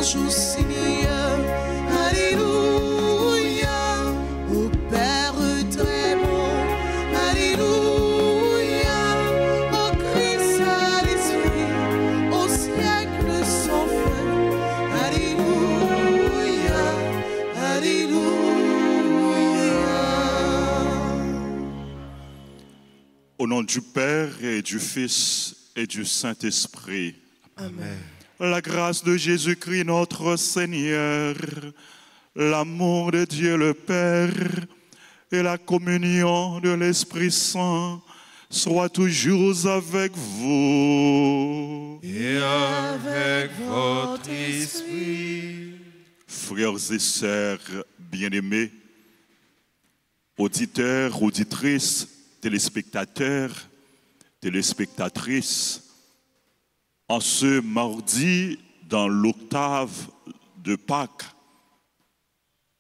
louange au Seigneur. Alléluia, au Père très bon. Alléluia, au Christ à l'Esprit, au siècle sans fin. Alléluia, alléluia. Au nom du Père et du Fils et du Saint-Esprit. Amen. La grâce de Jésus-Christ notre Seigneur, l'amour de Dieu le Père et la communion de l'Esprit Saint soient toujours avec vous. Et avec votre esprit. Frères et sœurs bien-aimés, auditeurs, auditrices, téléspectateurs, téléspectatrices, en ce mardi, dans l'octave de Pâques,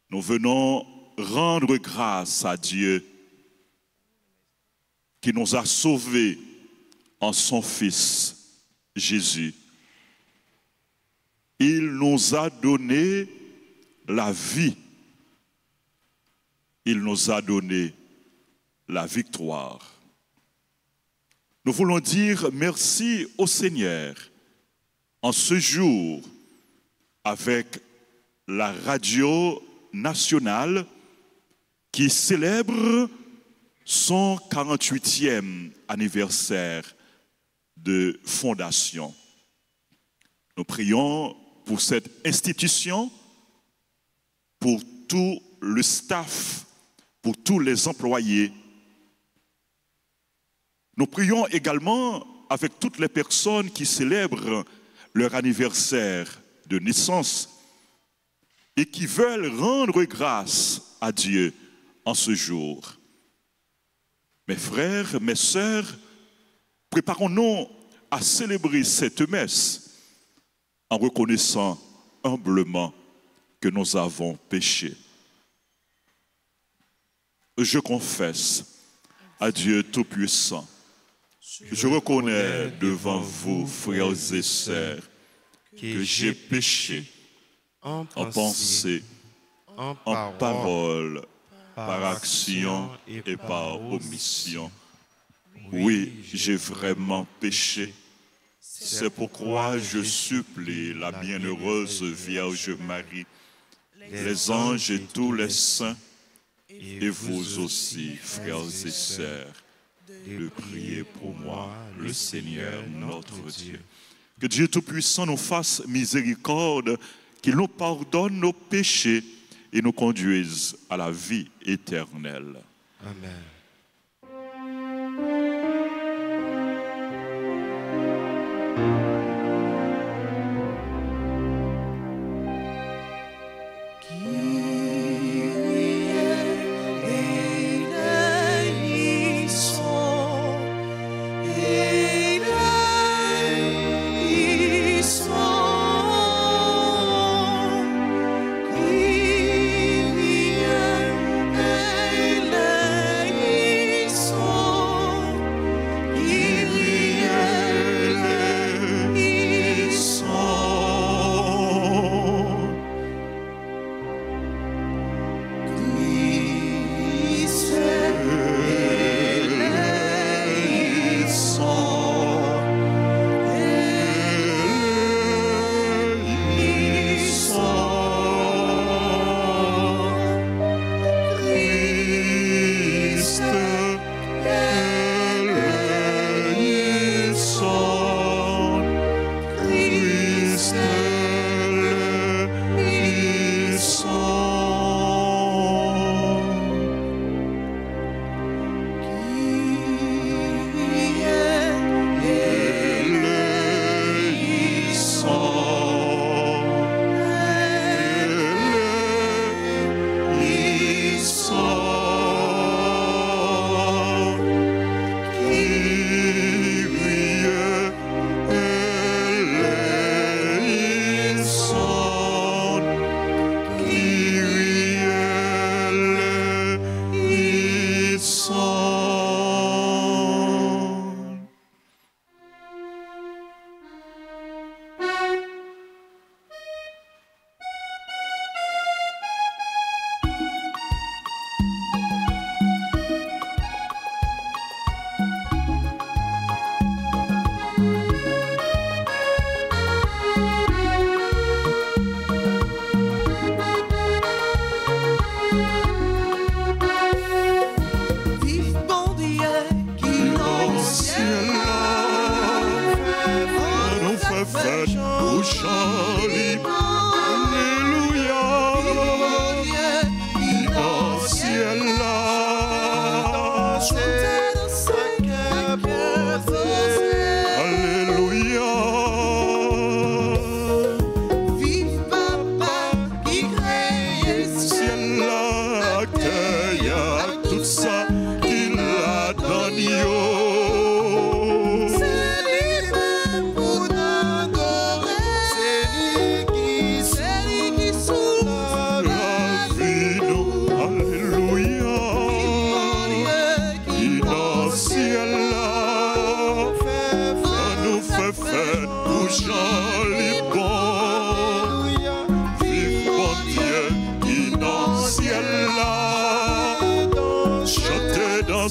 nous venons rendre grâce à Dieu qui nous a sauvés en son Fils Jésus. Il nous a donné la vie. Il nous a donné la victoire. Nous voulons dire merci au Seigneur en ce jour avec la radio nationale qui célèbre son 48e anniversaire de fondation. Nous prions pour cette institution, pour tout le staff, pour tous les employés. Nous prions également avec toutes les personnes qui célèbrent leur anniversaire de naissance et qui veulent rendre grâce à Dieu en ce jour. Mes frères, mes sœurs, préparons-nous à célébrer cette messe en reconnaissant humblement que nous avons péché. Je confesse à Dieu Tout-Puissant. Je reconnais devant vous, frères et sœurs, que j'ai péché en pensée, en parole, par action et par omission. Oui, j'ai vraiment péché. C'est pourquoi je supplie la bienheureuse Vierge Marie, les anges et tous les saints, et vous aussi, frères et sœurs, de prier pour moi, le Seigneur notre Dieu. Que Dieu Tout-Puissant nous fasse miséricorde, qu'il nous pardonne nos péchés et nous conduise à la vie éternelle. Amen.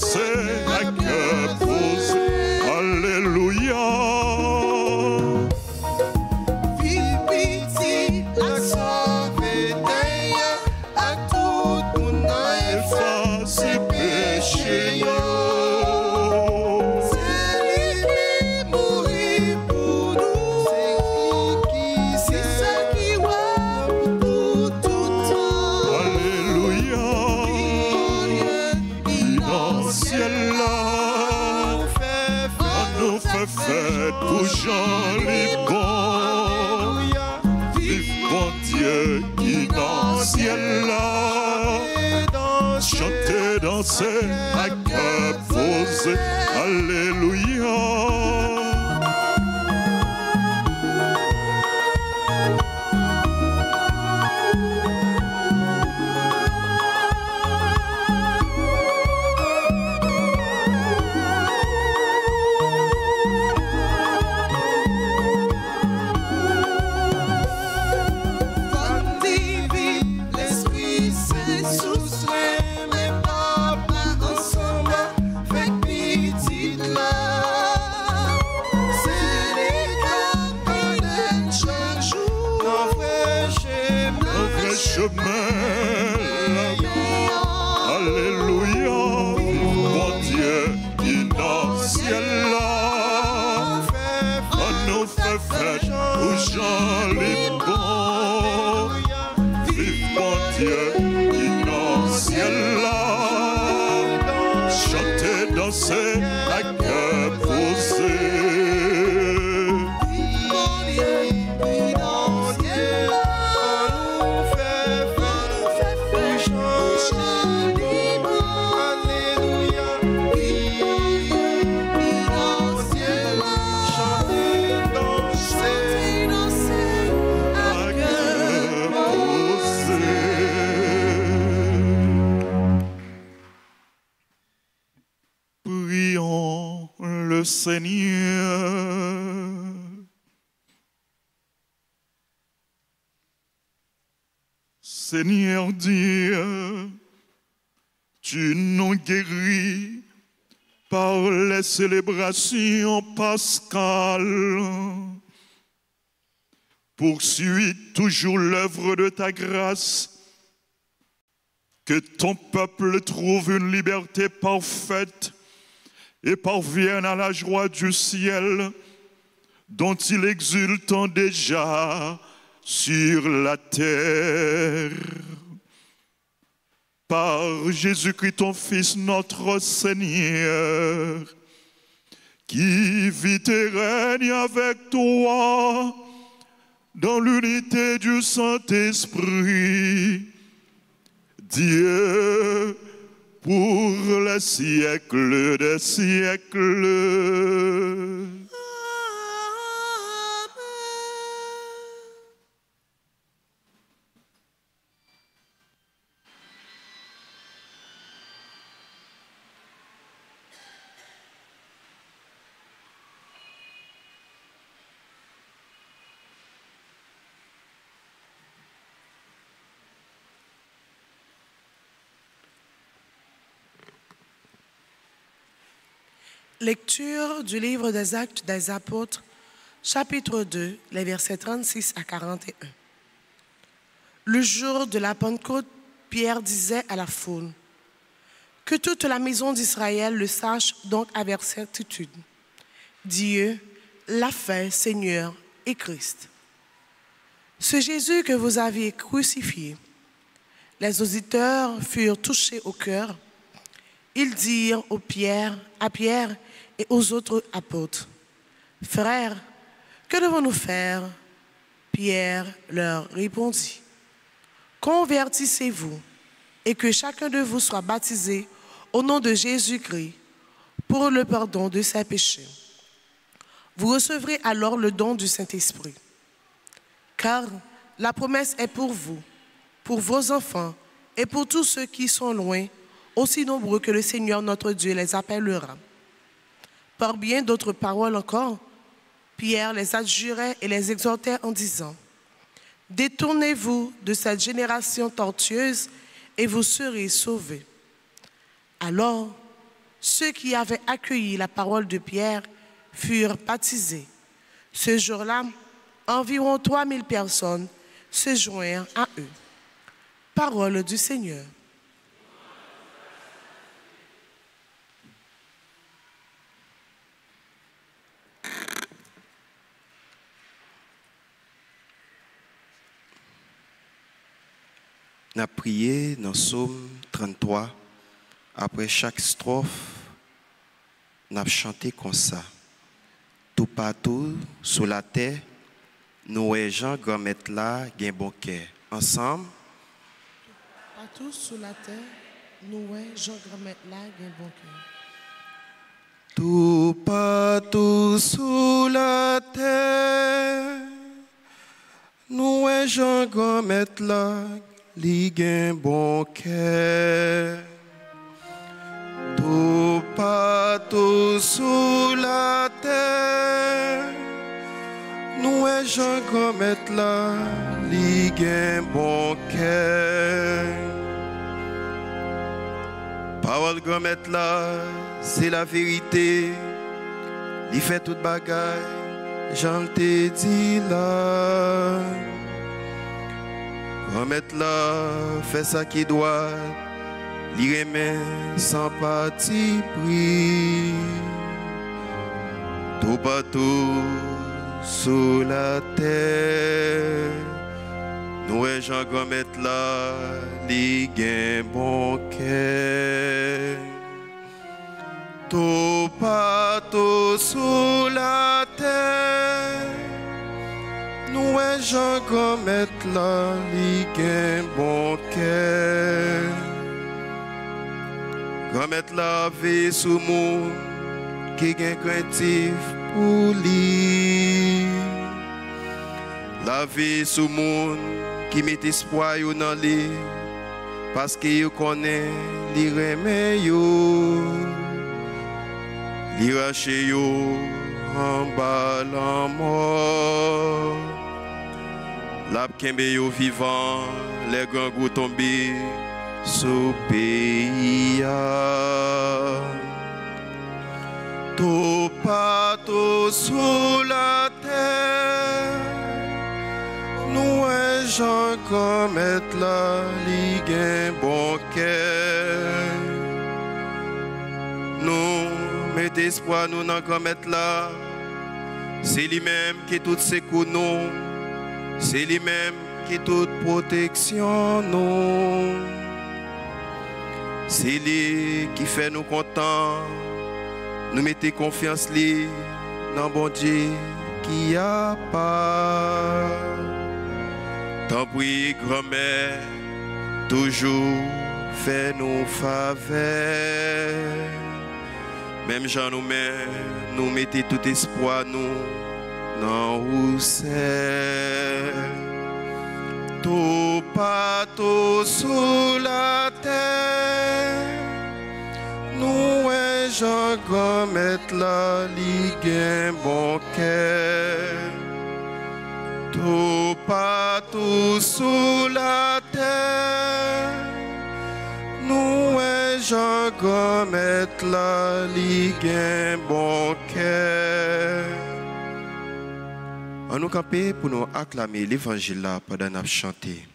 danser à cœur posé. Alléluia. Vive pitié, la sauver d'ailleurs, à tout mon efface ses péchés. C'est lui qui mourit pour nous, c'est ce qui voit pour tout temps. Alléluia. Dans le ciel là, on nous fait fête pour Jean les bons. Vive bon Dieu qui dans le ciel là, chanter, danser à cœur posé. Alléluia. L'Esprit Saint soustrait mes papas ensemble, fait pitié là. C'est les campagnes chaque jour, nos vrais chemins. Alléluia. Bon Dieu qui dans le ciel là, on nous fait fête pour Jean les bons. Vive bon Dieu qui dans le ciel là, chanter, danser à cœur posé. Prions le Seigneur. Seigneur Dieu, tu nous guéris par les célébrations pascales. Poursuis toujours l'œuvre de ta grâce, que ton peuple trouve une liberté parfaite et parvienne à la joie du ciel dont il exulte déjà sur la terre. Par Jésus-Christ, ton Fils, notre Seigneur, qui vit et règne avec toi dans l'unité du Saint-Esprit, Dieu, pour les siècles des siècles. Lecture du livre des Actes des Apôtres, chapitre 2, les versets 36 à 41. Le jour de la Pentecôte, Pierre disait à la foule, « Que toute la maison d'Israël le sache donc avec certitude. Dieu l'a fait Seigneur et Christ. Ce Jésus que vous aviez crucifié. » Les auditeurs furent touchés au cœur. Ils dirent à Pierre et aux autres apôtres, « Frères, que devons-nous faire ?» Pierre leur répondit, « Convertissez-vous et que chacun de vous soit baptisé au nom de Jésus-Christ pour le pardon de ses péchés. Vous recevrez alors le don du Saint-Esprit. Car la promesse est pour vous, pour vos enfants et pour tous ceux qui sont loin, aussi nombreux que le Seigneur notre Dieu les appellera. » Par bien d'autres paroles encore, Pierre les adjurait et les exhortait en disant, « Détournez-vous de cette génération tortueuse et vous serez sauvés. » Alors, ceux qui avaient accueilli la parole de Pierre furent baptisés. Ce jour-là, environ 3000 personnes se joignirent à eux. Parole du Seigneur. Nous avons prié dans Psaume 33. Après chaque strophe, nous avons chanté comme ça. Tout partout, sous la terre, nous et Jean grand-maître là, gain bon cœur. Ensemble. Partout sous la terre, nous et Jean grand-maître là, gain bon cœur. Tout partout sous la terre, nous et Jean grand-maître là, li gen bon cœur. Tout partout sous la terre, nous et Jean grand-maître là, li gen bon cœur. Parole grand-maître là, c'est la vérité. Il fait toute bagaille, j'en te dis là. Grand-maître là, fait ça qui doit. Il remet sans parti pris. Tout partout sous la terre, nous et Jean grand-maître là, li gen bon cœur. Tout partout sous la terre, nous et Jean grand-maître là, li gen bon cœur. Grand-maître là, veille sous monde qui gen craintif pour lui. La vie sous monde qui met espoir yo dans lui, parce que yo connaît li remet yo. Li rache yo en bas la mort. La kembe yo vivant, les grands goûts tombés sous pays. Tout partout sous la terre, nous et Jean grand-maître là, li gen bon cœur. Nous mettons espoir nous dans grand-maître là. C'est lui-même qui tout secours nous. C'est lui-même qui toute protection nous. C'est lui qui fait nous contents. Nous mettons confiance lui dans bon Dieu qui a pas. Tant pis grand-mère, toujours fait nous faveur. Même Jean nous mettons tout espoir nous dans où c'est. Tout partout sous la terre, nous et Jean grand-maître là, li gen bon cœur. Tout partout sous la terre, nous et Jean grand-maître là, li gen bon cœur. On nous camper pour nous acclamer l'évangile là pendant nous chanter.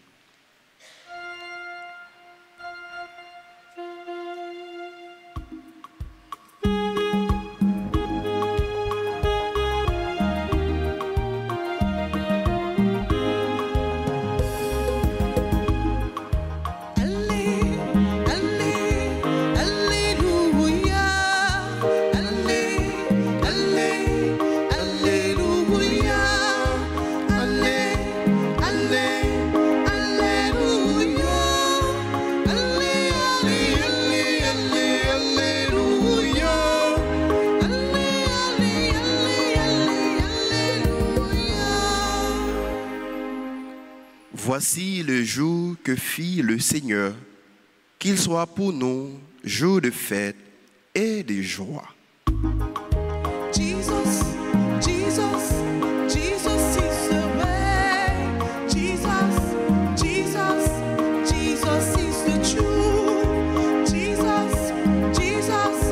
Voici le jour que fit le Seigneur, qu'il soit pour nous jour de fête et de joie. Jesus, Jesus, Jesus is the way. Jesus, Jesus, Jesus is the truth. Jesus, Jesus,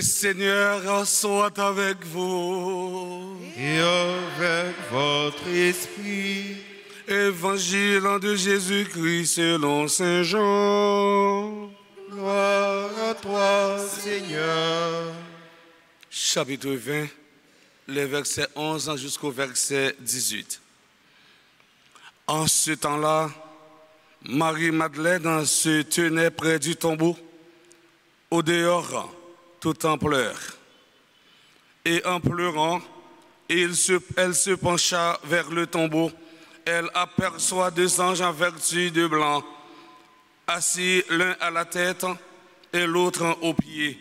Seigneur soit avec vous. Et avec votre esprit. Évangile de Jésus-Christ selon Saint Jean. Gloire à toi, Seigneur. Chapitre 20, les versets 11 jusqu'au verset 18. En ce temps-là, Marie-Madeleine se tenait près du tombeau, au dehors, tout en pleurs. Et en pleurant, elle se pencha vers le tombeau. Elle aperçoit deux anges en vertu de blanc, assis l'un à la tête et l'autre aux pieds,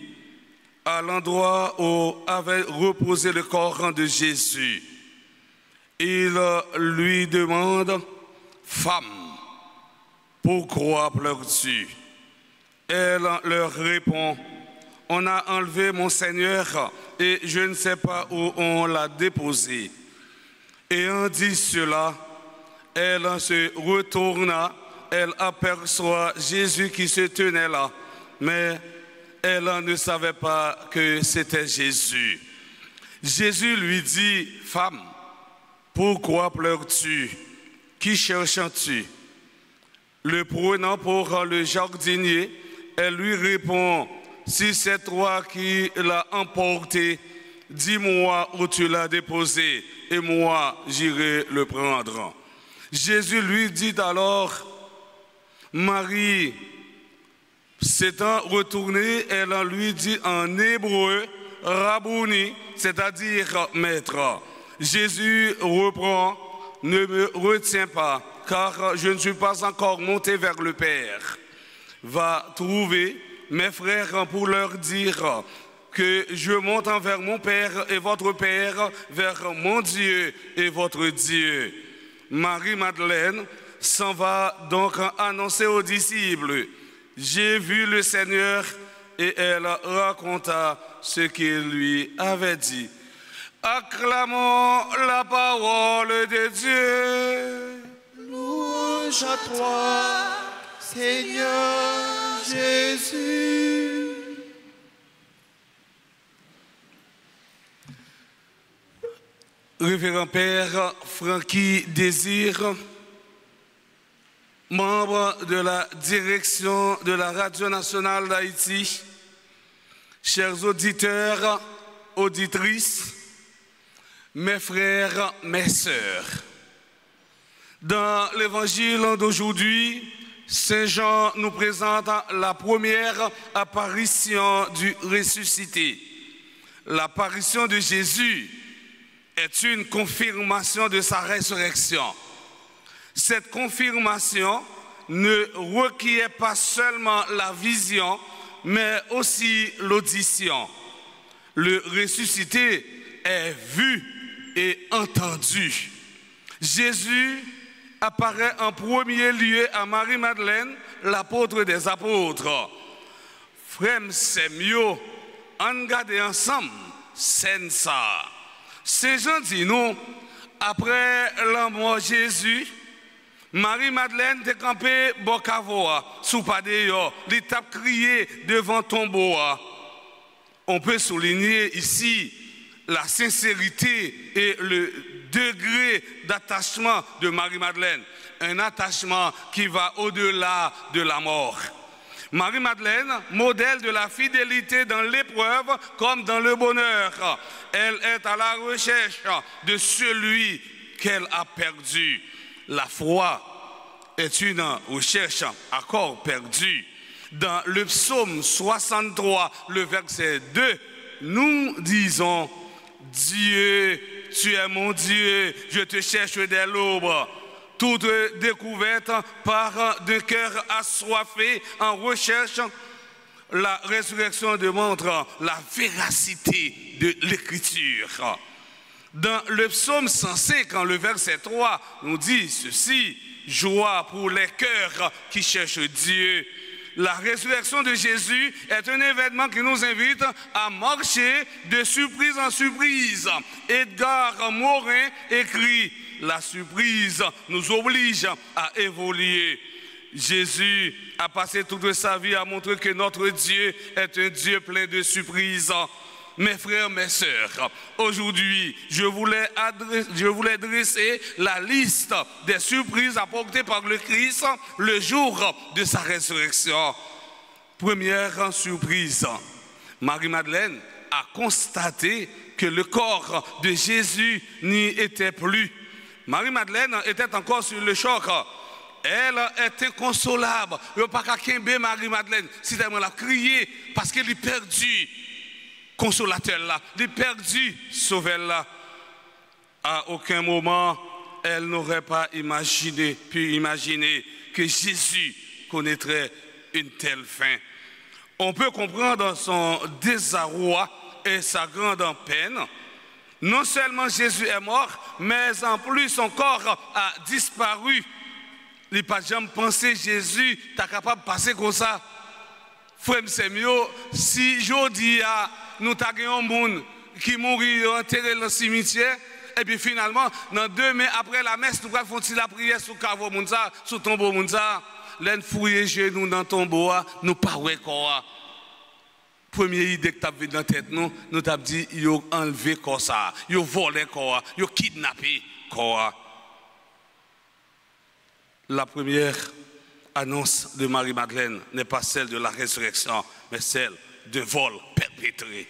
à l'endroit où avait reposé le corps de Jésus. Il lui demande, « Femme, pourquoi pleures-tu » Elle leur répond, « On a enlevé mon Seigneur et je ne sais pas où on l'a déposé. » Ayant dit cela, elle se retourna, elle aperçoit Jésus qui se tenait là, mais elle ne savait pas que c'était Jésus. Jésus lui dit, « Femme, pourquoi pleures-tu? Qui cherches-tu » Le prenant pour le jardinier, elle lui répond, « Si c'est toi qui l'as emporté, dis-moi où tu l'as déposé, et moi j'irai le prendre. » Jésus lui dit alors, « Marie ». S'étant retournée, elle lui dit en hébreu, « Rabouni », c'est-à-dire « maître ». Jésus reprend, « Ne me retiens pas, car je ne suis pas encore monté vers le Père. Va trouver mes frères pour leur dire que je monte envers mon Père et votre Père, vers mon Dieu et votre Dieu. » Marie-Madeleine s'en va donc annoncer aux disciples, « J'ai vu le Seigneur » et elle raconta ce qu'il lui avait dit. Acclamons la parole de Dieu. Louange à toi, Seigneur Jésus. Révérend Père Francky Désir, membre de la direction de la Radio Nationale d'Haïti, chers auditeurs, auditrices, mes frères, mes sœurs. Dans l'évangile d'aujourd'hui, Saint Jean nous présente la première apparition du ressuscité. L'apparition de Jésus est une confirmation de sa résurrection. Cette confirmation ne requiert pas seulement la vision, mais aussi l'audition. Le ressuscité est vu et entendu. Jésus apparaît en premier lieu à Marie-Madeleine, l'apôtre des apôtres. Frère, c'est mieux, on garde ensemble, c'est ça. Saint Jean dit nous, après la mort de Jésus, Marie-Madeleine était campée Bocavoa, sous Padéo, l'étape criée devant tombeau. On peut souligner ici la sincérité et le degré d'attachement de Marie-Madeleine, un attachement qui va au-delà de la mort. Marie-Madeleine, modèle de la fidélité dans l'épreuve comme dans le bonheur. Elle est à la recherche de celui qu'elle a perdu. La foi est une recherche à corps perdu. Dans le psaume 63, le verset 2, nous disons, « Dieu, tu es mon Dieu, je te cherche dès l'aube. » Toute découverte par d'un cœur assoiffé en recherche, la résurrection démontre la véracité de l'écriture. Dans le psaume 105, quand le verset 3 nous dit ceci, « Joie pour les cœurs qui cherchent Dieu ». La résurrection de Jésus est un événement qui nous invite à marcher de surprise en surprise. Edgar Morin écrit, « La surprise nous oblige à évoluer ». Jésus a passé toute sa vie à montrer que notre Dieu est un Dieu plein de surprises. Mes frères, mes sœurs, aujourd'hui, je voulais dresser la liste des surprises apportées par le Christ le jour de sa résurrection. Première surprise, Marie-Madeleine a constaté que le corps de Jésus n'y était plus. Marie-Madeleine était encore sur le choc. Elle est inconsolable. Il n'y a pas qu'à Marie-Madeleine. Si elle a crié parce qu'elle est perdue. Consolateur là, il est perdu, sauveur là. À aucun moment, elle n'aurait pas pu imaginer que Jésus connaîtrait une telle fin. On peut comprendre son désarroi et sa grande peine. Non seulement Jésus est mort, mais en plus son corps a disparu. Il n'a pas jamais pensé Jésus est capable de passer comme ça. Frère, c'est mieux si je dis à nous avons un monde qui mourit enterré dans le cimetière, et puis finalement, dans 2 mai après la messe, nous allons faire la prière sur Kavo Mounza, sur tombeau Mounza. L'un fouiller genoux dans le tombeau, nous pas quoi. Première idée que tu as vu dans la tête, nous avons dit, ils ont enlevé quoi ça, ils ont volé quoi, ils ont kidnappé quoi. La première annonce de Marie-Madeleine n'est pas celle de la résurrection, mais celle d'un vol perpétré.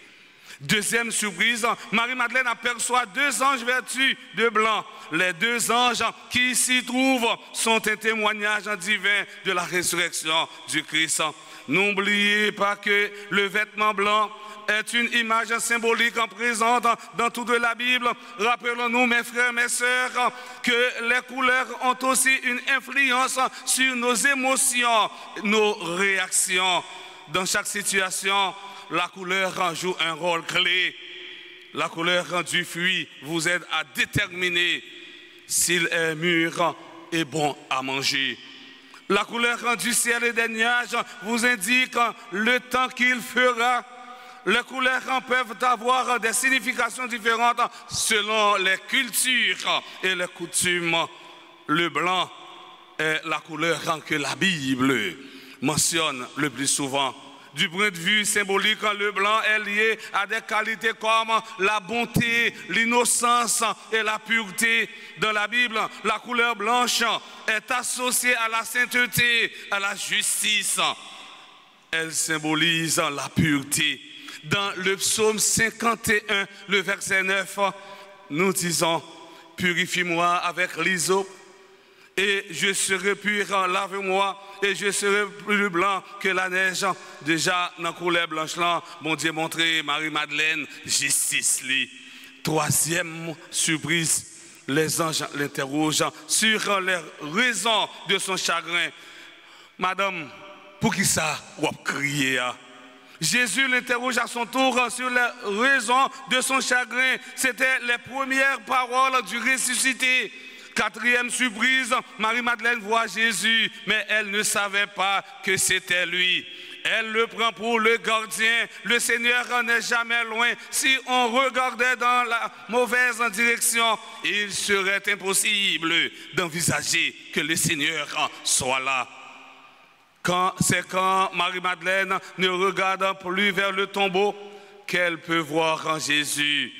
Deuxième surprise, Marie-Madeleine aperçoit 2 anges vêtus de blanc. Les 2 anges qui s'y trouvent sont un témoignage divin de la résurrection du Christ. N'oubliez pas que le vêtement blanc est une image symbolique présente dans toute la Bible. Rappelons-nous, mes frères, mes sœurs, que les couleurs ont aussi une influence sur nos émotions, nos réactions. Dans chaque situation, la couleur joue un rôle clé. La couleur du fruit vous aide à déterminer s'il est mûr et bon à manger. La couleur du ciel et des nuages vous indique le temps qu'il fera. Les couleurs peuvent avoir des significations différentes selon les cultures et les coutumes. Le blanc est la couleur que la Bible mentionne le plus souvent. Du point de vue symbolique, le blanc est lié à des qualités comme la bonté, l'innocence et la pureté. Dans la Bible, la couleur blanche est associée à la sainteté, à la justice. Elle symbolise la pureté. Dans le psaume 51, le verset 9, nous disons « Purifie-moi avec l'hysope, et je serai pur, lave-moi, et je serai plus blanc que la neige. » Déjà, dans la couleur blanche, là, bon Dieu montré Marie-Madeleine, justice. Troisième surprise, les anges l'interrogent sur les raisons de son chagrin. Madame, pour qui ça, vous criez? Jésus l'interroge à son tour sur les raisons de son chagrin. C'était les premières paroles du ressuscité. Quatrième surprise, Marie-Madeleine voit Jésus, mais elle ne savait pas que c'était lui. Elle le prend pour le gardien. Le Seigneur n'est jamais loin. Si on regardait dans la mauvaise direction, il serait impossible d'envisager que le Seigneur soit là. C'est quand Marie-Madeleine ne regarde plus vers le tombeau qu'elle peut voir en Jésus.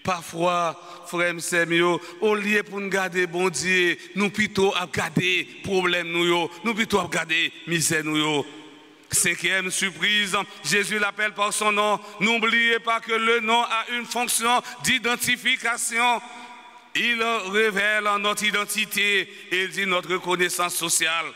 Parfois, frère, c'est mieux, au lieu pour nous garder bon Dieu, nous plutôt à garder problème nous plutôt à garder misère nous. Cinquième surprise, Jésus l'appelle par son nom. N'oubliez pas que le nom a une fonction d'identification. Il révèle notre identité et il dit notre reconnaissance sociale.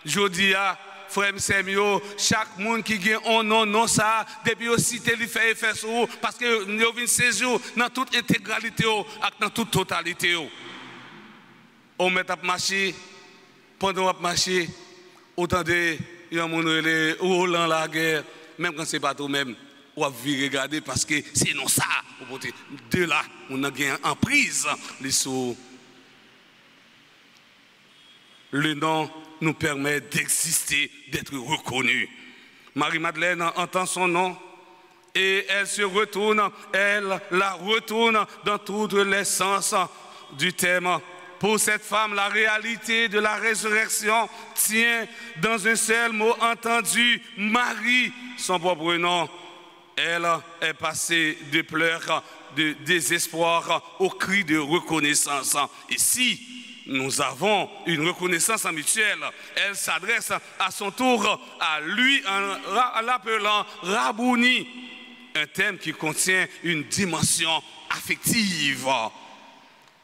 Je dis à frère, c'est mieux, chaque monde qui gagne un nom, non ça, depuis aussi, il fait effet sur vous, parce que nous venons saisir dans toute intégralité, dans toute totalité. On met à marcher, pendant qu'on marche, autant de gens ou dans la guerre, même quand ce n'est pas tout même, on va regarder parce que c'est non ça. De là, on a gagné en prise les sous. Le nom nous permet d'exister, d'être reconnus. Marie-Madeleine entend son nom et elle se retourne, elle la retourne dans tous les sens du terme. Pour cette femme, la réalité de la résurrection tient dans un seul mot entendu, Marie, son propre nom. Elle est passée de pleurs, de désespoir au cri de reconnaissance. Ici, nous avons une reconnaissance mutuelle. Elle s'adresse à son tour à lui en l'appelant Rabouni, un thème qui contient une dimension affective.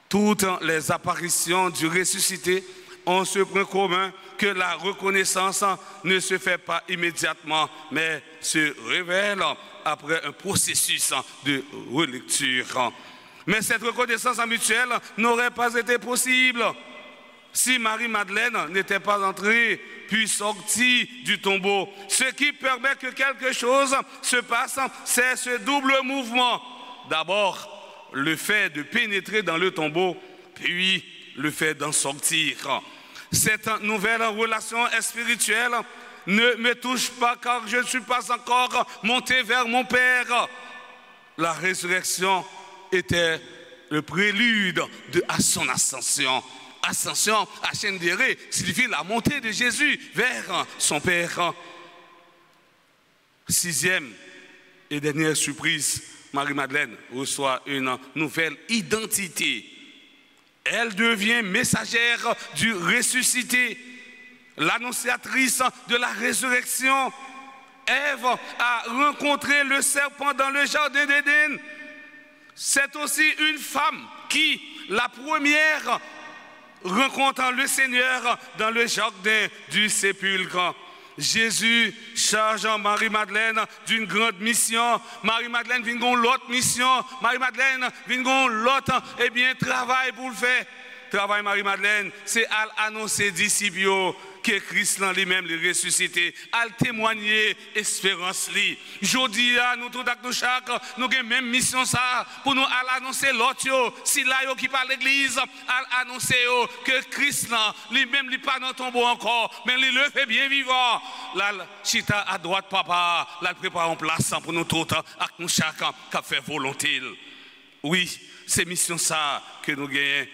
Toutes les apparitions du ressuscité ont ce point commun que la reconnaissance ne se fait pas immédiatement, mais se révèle après un processus de relecture. Mais cette reconnaissance mutuelle n'aurait pas été possible si Marie-Madeleine n'était pas entrée puis sortie du tombeau. Ce qui permet que quelque chose se passe, c'est ce double mouvement. D'abord, le fait de pénétrer dans le tombeau, puis le fait d'en sortir. Cette nouvelle relation spirituelle ne me touche pas car je ne suis pas encore monté vers mon Père. La résurrection était le prélude à son ascension. Ascension, ascendere, signifie la montée de Jésus vers son Père. Sixième et dernière surprise, Marie-Madeleine reçoit une nouvelle identité. Elle devient messagère du ressuscité, l'annonciatrice de la résurrection. Ève a rencontré le serpent dans le jardin d'Éden. C'est aussi une femme qui, la première, rencontre le Seigneur dans le jardin du sépulcre. Jésus charge Marie-Madeleine d'une grande mission. Marie-Madeleine vient de l'autre mission. Marie-Madeleine vient de l'autre travail pour le faire. Travail Marie-Madeleine, c'est à annoncer disciples que Christ lui-même les ressuscité, à témoigner espérance li. Jodi nous tout nous chaque nous avons même mission ça pour nous annoncer l'autre si là qui parle l'église à annoncer que Christ lui-même lui pas dans le tombeau encore mais il le fait bien vivant. Là chita à droite papa, là prépare en place pour nous tous à nous chaque qui fait volonté. Oui, c'est mission ça que nous gagnons.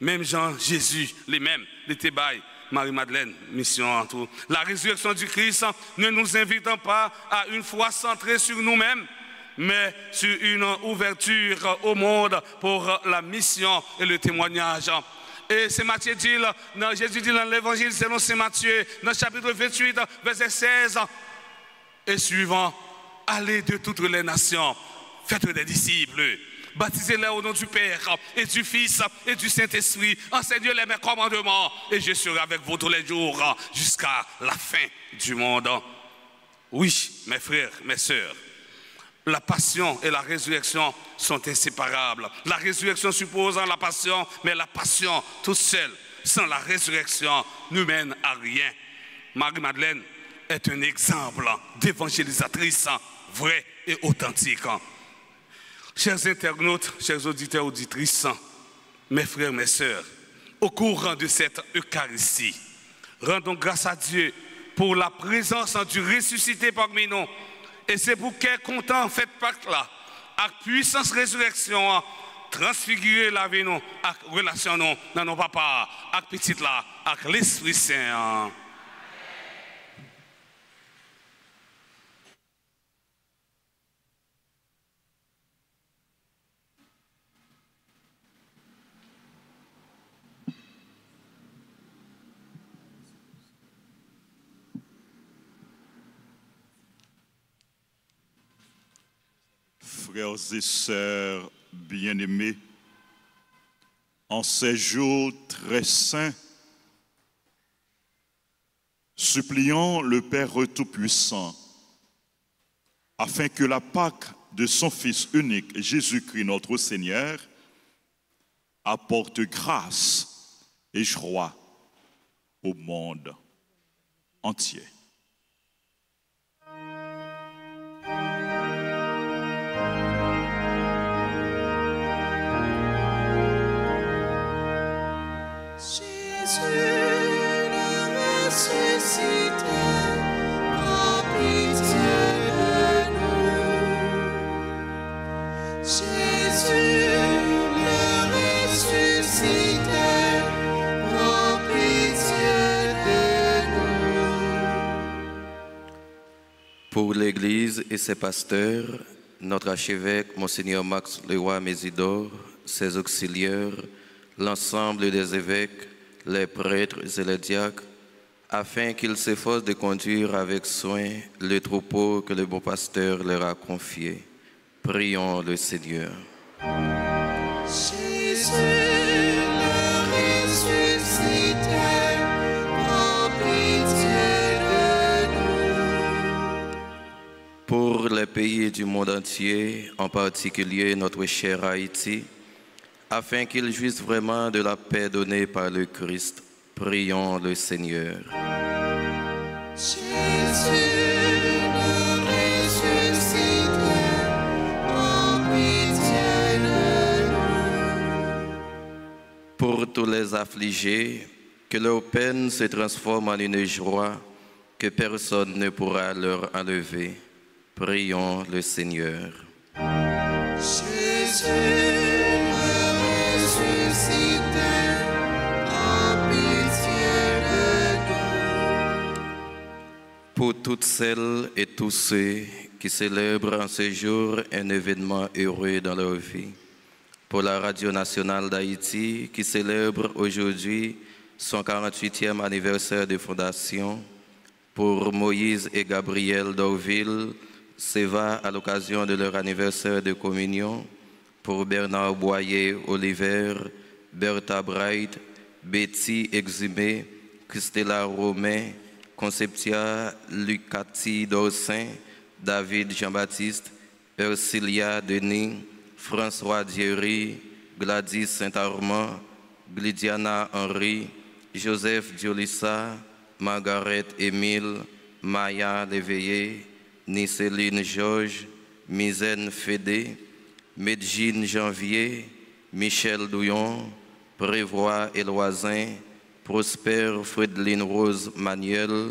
Même Jean, Jésus, les mêmes, les Thébaï, Marie-Madeleine, mission en tout. La résurrection du Christ ne nous invite pas à une foi centrée sur nous-mêmes, mais sur une ouverture au monde pour la mission et le témoignage. Et c'est Matthieu dit, Jésus dit dans l'évangile selon saint Matthieu, dans le chapitre 28, verset 16 et suivant, allez de toutes les nations, faites des disciples. Baptisez-les au nom du Père et du Fils et du Saint-Esprit. Enseignez-les mes commandements et je serai avec vous tous les jours jusqu'à la fin du monde. Oui, mes frères, mes sœurs, la passion et la résurrection sont inséparables. La résurrection suppose la passion, mais la passion toute seule, sans la résurrection, ne mène à rien. Marie-Madeleine est un exemple d'évangélisatrice vraie et authentique. Chers internautes, chers auditeurs, auditrices, mes frères, mes sœurs, au cours de cette Eucharistie, rendons grâce à Dieu pour la présence du ressuscité parmi nous. Et c'est pour quel content fait Pâques là, avec puissance résurrection, transfigurer la vie nous, avec relation nous, dans nos papas, avec petit là, avec l'Esprit Saint. Frères et sœurs bien-aimés, en ces jours très saints, supplions le Père Tout-Puissant afin que la Pâque de son Fils unique, Jésus-Christ notre Seigneur, apporte grâce et joie au monde entier. Jésus le ressuscité. l'Église et ses pasteurs, notre archevêque, Monseigneur Max Leroy-Mésidor, ses auxiliaires, l'ensemble des évêques, les prêtres et les diacres, afin qu'ils s'efforcent de conduire avec soin le troupeau que le bon pasteur leur a confié. Prions le Seigneur. Jésus, le ressuscité, prends pitié de nous. Pour les pays du monde entier, en particulier notre cher Haïti, afin qu'ils jouissent vraiment de la paix donnée par le Christ, prions le Seigneur. Jésus, le ressuscité, prends pitié de nous. Pour tous les affligés, que leur peine se transforme en une joie que personne ne pourra leur enlever. Prions le Seigneur. Jésus, le ressuscité, prends pitié de nous. Pour toutes celles et tous ceux qui célèbrent en ce jour un événement heureux dans leur vie. Pour la Radio Nationale d'Haïti qui célèbre aujourd'hui son 48e anniversaire de fondation. Pour Moïse et Gabriel d'Orville, Seva à l'occasion de leur anniversaire de communion. Pour Bernard Boyer-Oliver, Bertha Bright, Betty Eximé, Christella Romain, Conceptia Lucati Dorsin, David Jean-Baptiste, Ercilia Denis, François Diery, Gladys Saint-Armand, Glydiana Henry, Joseph Diolissa, Margaret Émile, Maya Léveillé, Niceline Georges, Misaine Fédé, Medjine Janvier, Michel Douillon, Prévoit Éloisin, Prosper Frédeline Rose Manuel,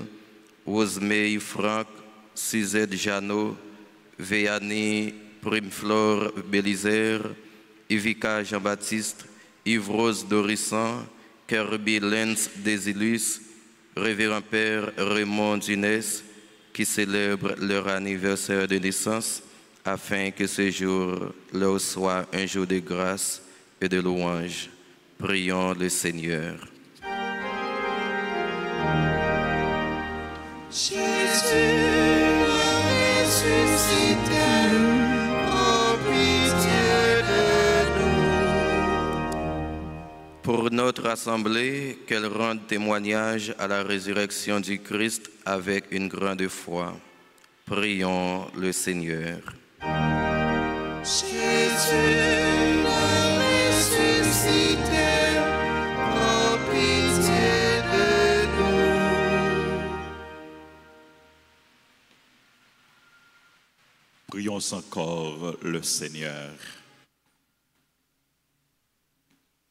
Rosemée Franck, Suzette Jeannot, Véanie Primeflore Bélizer, Ivica Jean-Baptiste, Yves-Rose Dorissan, Kirby Lenz Desilus, Révérend Père Raymond Dunès, qui célèbrent leur anniversaire de naissance, afin que ce jour leur soit un jour de grâce et de louange. Prions le Seigneur. Jésus, le ressuscité, prends pitié de nous. Pour notre assemblée, qu'elle rende témoignage à la résurrection du Christ avec une grande foi. Prions le Seigneur. Jésus, le ressuscité, prends pitié de nous. Prions encore le Seigneur.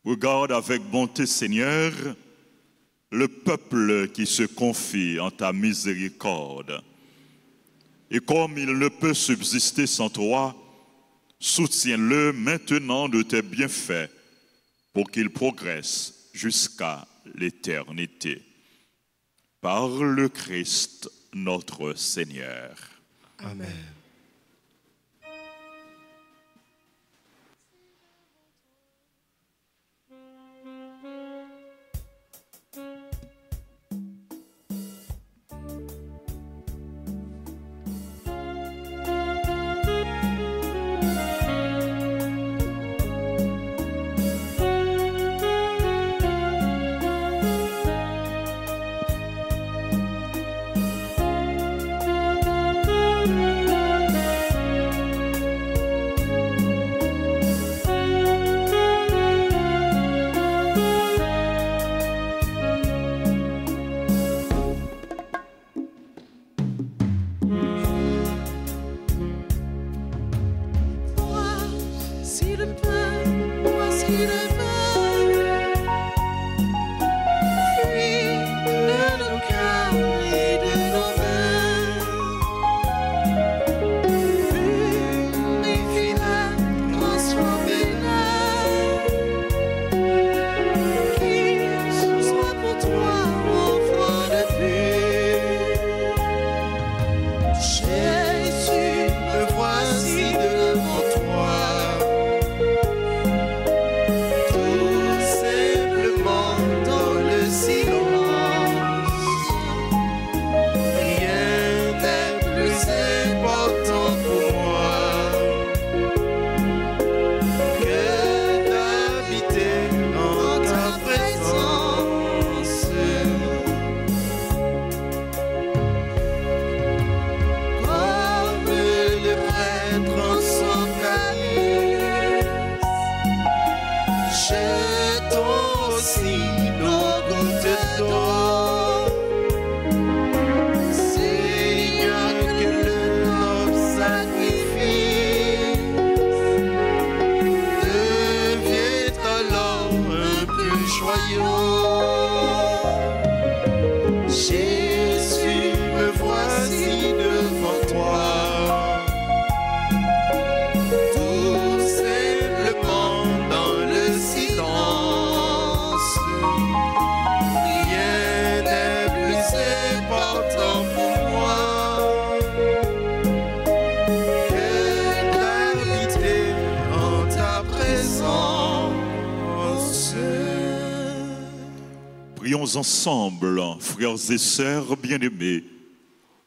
Regarde avec bonté, Seigneur, le peuple qui se confie en ta miséricorde. Et comme il ne peut subsister sans toi, soutiens-le maintenant de tes bienfaits pour qu'il progresse jusqu'à l'éternité. Par le Christ notre Seigneur. Amen. aussi nos gouttes d'eau. Seigneur, que le noble sacrifice devienne alors un plus joyeux. Jésus, me voici devant toi. Tout simplement dans le silence. Rien n'est plus important pour moi que d'habiter en ta présence. Prions ensemble, frères et sœurs bien-aimés,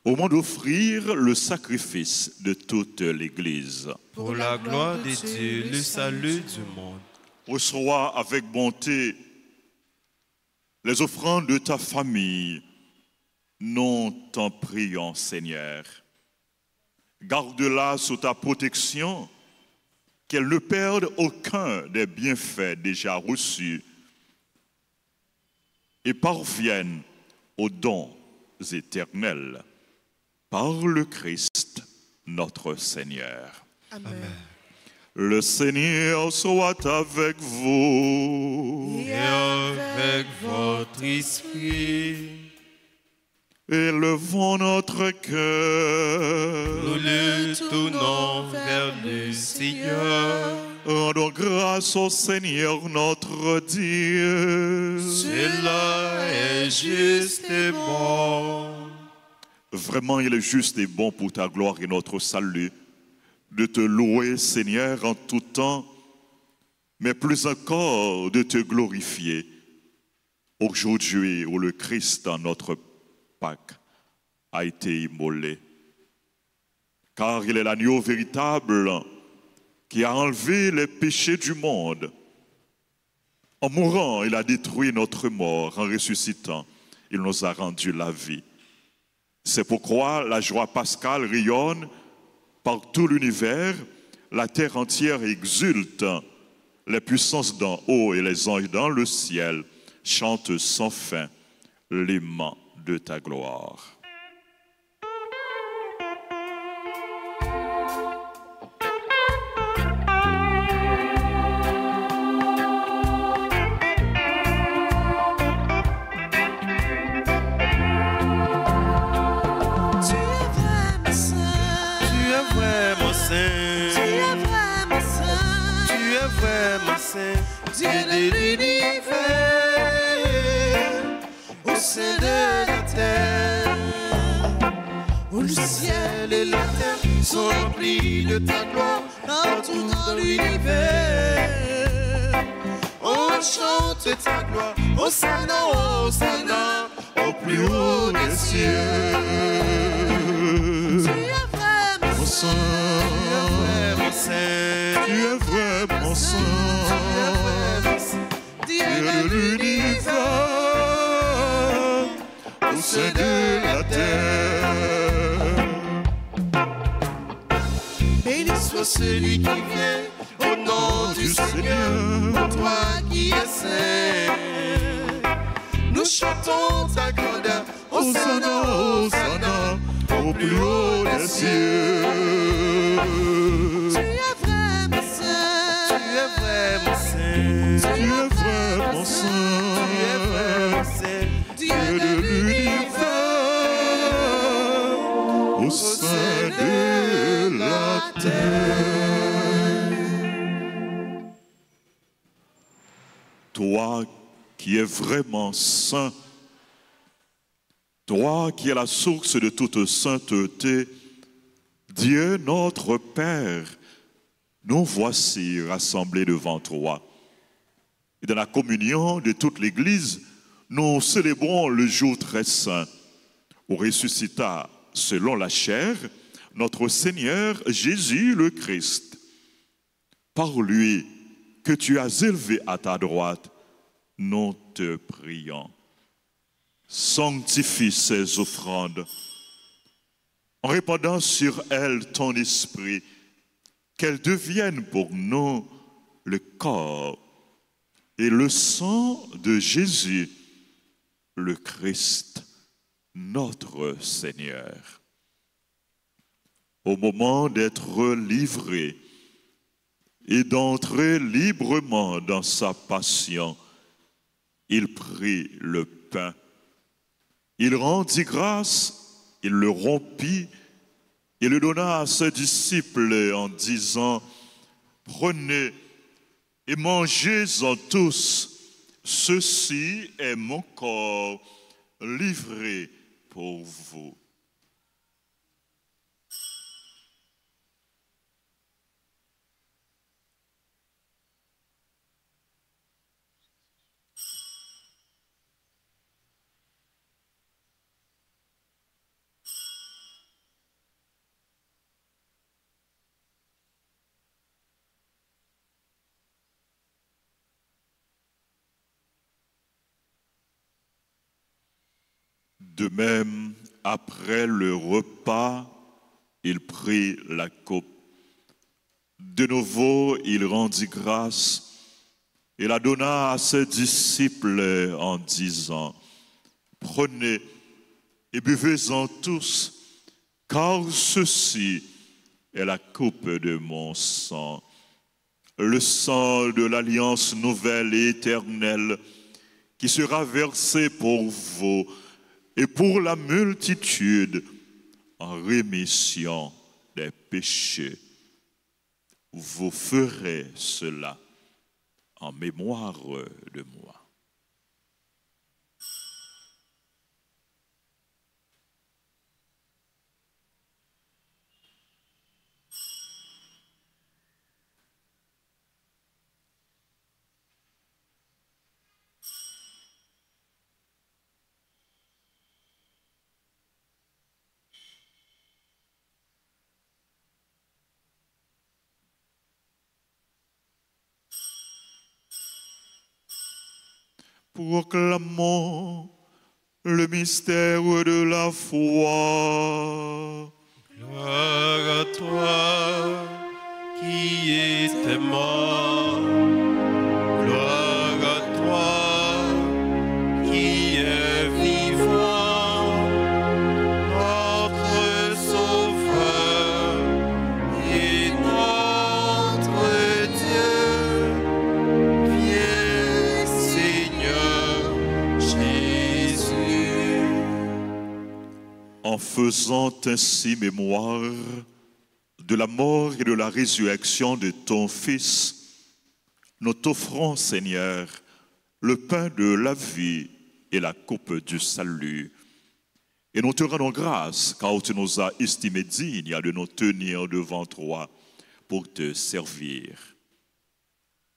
au moment d'offrir le sacrifice de toute l'Église. Pour la gloire de Dieu, le salut du monde. Reçois avec bonté les offrandes de ta famille. Nous t'en prions, Seigneur. Garde-la sous ta protection, qu'elle ne perde aucun des bienfaits déjà reçus et parvienne aux dons éternels par le Christ notre Seigneur. Amen. Le Seigneur soit avec vous. Et avec votre esprit, Élevons notre cœur. nous le tournons vers le Seigneur. Rendons grâce au Seigneur notre Dieu. Cela est juste et bon. Vraiment, il est juste et bon pour ta gloire et notre salut de te louer, Seigneur, en tout temps, mais plus encore de te glorifier aujourd'hui où le Christ, notre Pâque, a été immolé. Car il est l'agneau véritable qui a enlevé les péchés du monde. En mourant, il a détruit notre mort. En ressuscitant, il nous a rendu la vie. C'est pourquoi la joie pascale rayonne par tout l'univers, la terre entière exulte, les puissances d'en haut et les anges dans le ciel chantent sans fin l'aimant de ta gloire. Dieu de l'univers, au sein de la terre, où le ciel et la terre sont remplis de ta gloire, partout dans l'univers. On chante ta gloire, Hosanna, Hosanna, au plus haut des cieux. Tu es vraiment saint, tu es vraiment saint. Dieu de l'univers, au sein de la terre. Béni soit celui qui vient au nom du Seigneur, toi qui es saint. Nous chantons ta grandeur, Hosanna, Hosanna, au plus haut des cieux. Tu es vraiment saint, tu es vraiment saint, tu es vraiment saint, tu es vraiment saint, Dieu de l'univers, au sein de la terre. Toi qui es vraiment saint, toi qui es la source de toute sainteté, Dieu notre Père, nous voici rassemblés devant toi. Et dans la communion de toute l'Église, nous célébrons le jour très saint où ressuscita selon la chair notre Seigneur Jésus le Christ. Par lui que tu as élevé à ta droite, nous te prions. Sanctifie ces offrandes en répandant sur elles ton esprit, qu'elles deviennent pour nous le corps et le sang de Jésus, le Christ, notre Seigneur. Au moment d'être livré et d'entrer librement dans sa passion, il prit le pain, il rendit grâce, il le rompit et le donna à ses disciples en disant, « Prenez et mangez-en tous, ceci est mon corps livré pour vous. » De même, après le repas, il prit la coupe. De nouveau, il rendit grâce et la donna à ses disciples en disant, « Prenez et buvez-en tous, car ceci est la coupe de mon sang, le sang de l'alliance nouvelle et éternelle qui sera versé pour vous et pour la multitude en rémission des péchés. Vous ferez cela en mémoire de moi. » Proclamons le mystère de la foi. Gloire à toi qui étais mort. Gloire à toi qui es vivant. Notre Sauveur et notre Dieu. Viens, Seigneur Jésus. En faisant ainsi mémoire de la mort et de la résurrection de ton Fils, nous t'offrons, Seigneur, le pain de la vie et la coupe du salut. Et nous te rendons grâce car tu nous as estimés dignes de nous tenir devant toi pour te servir.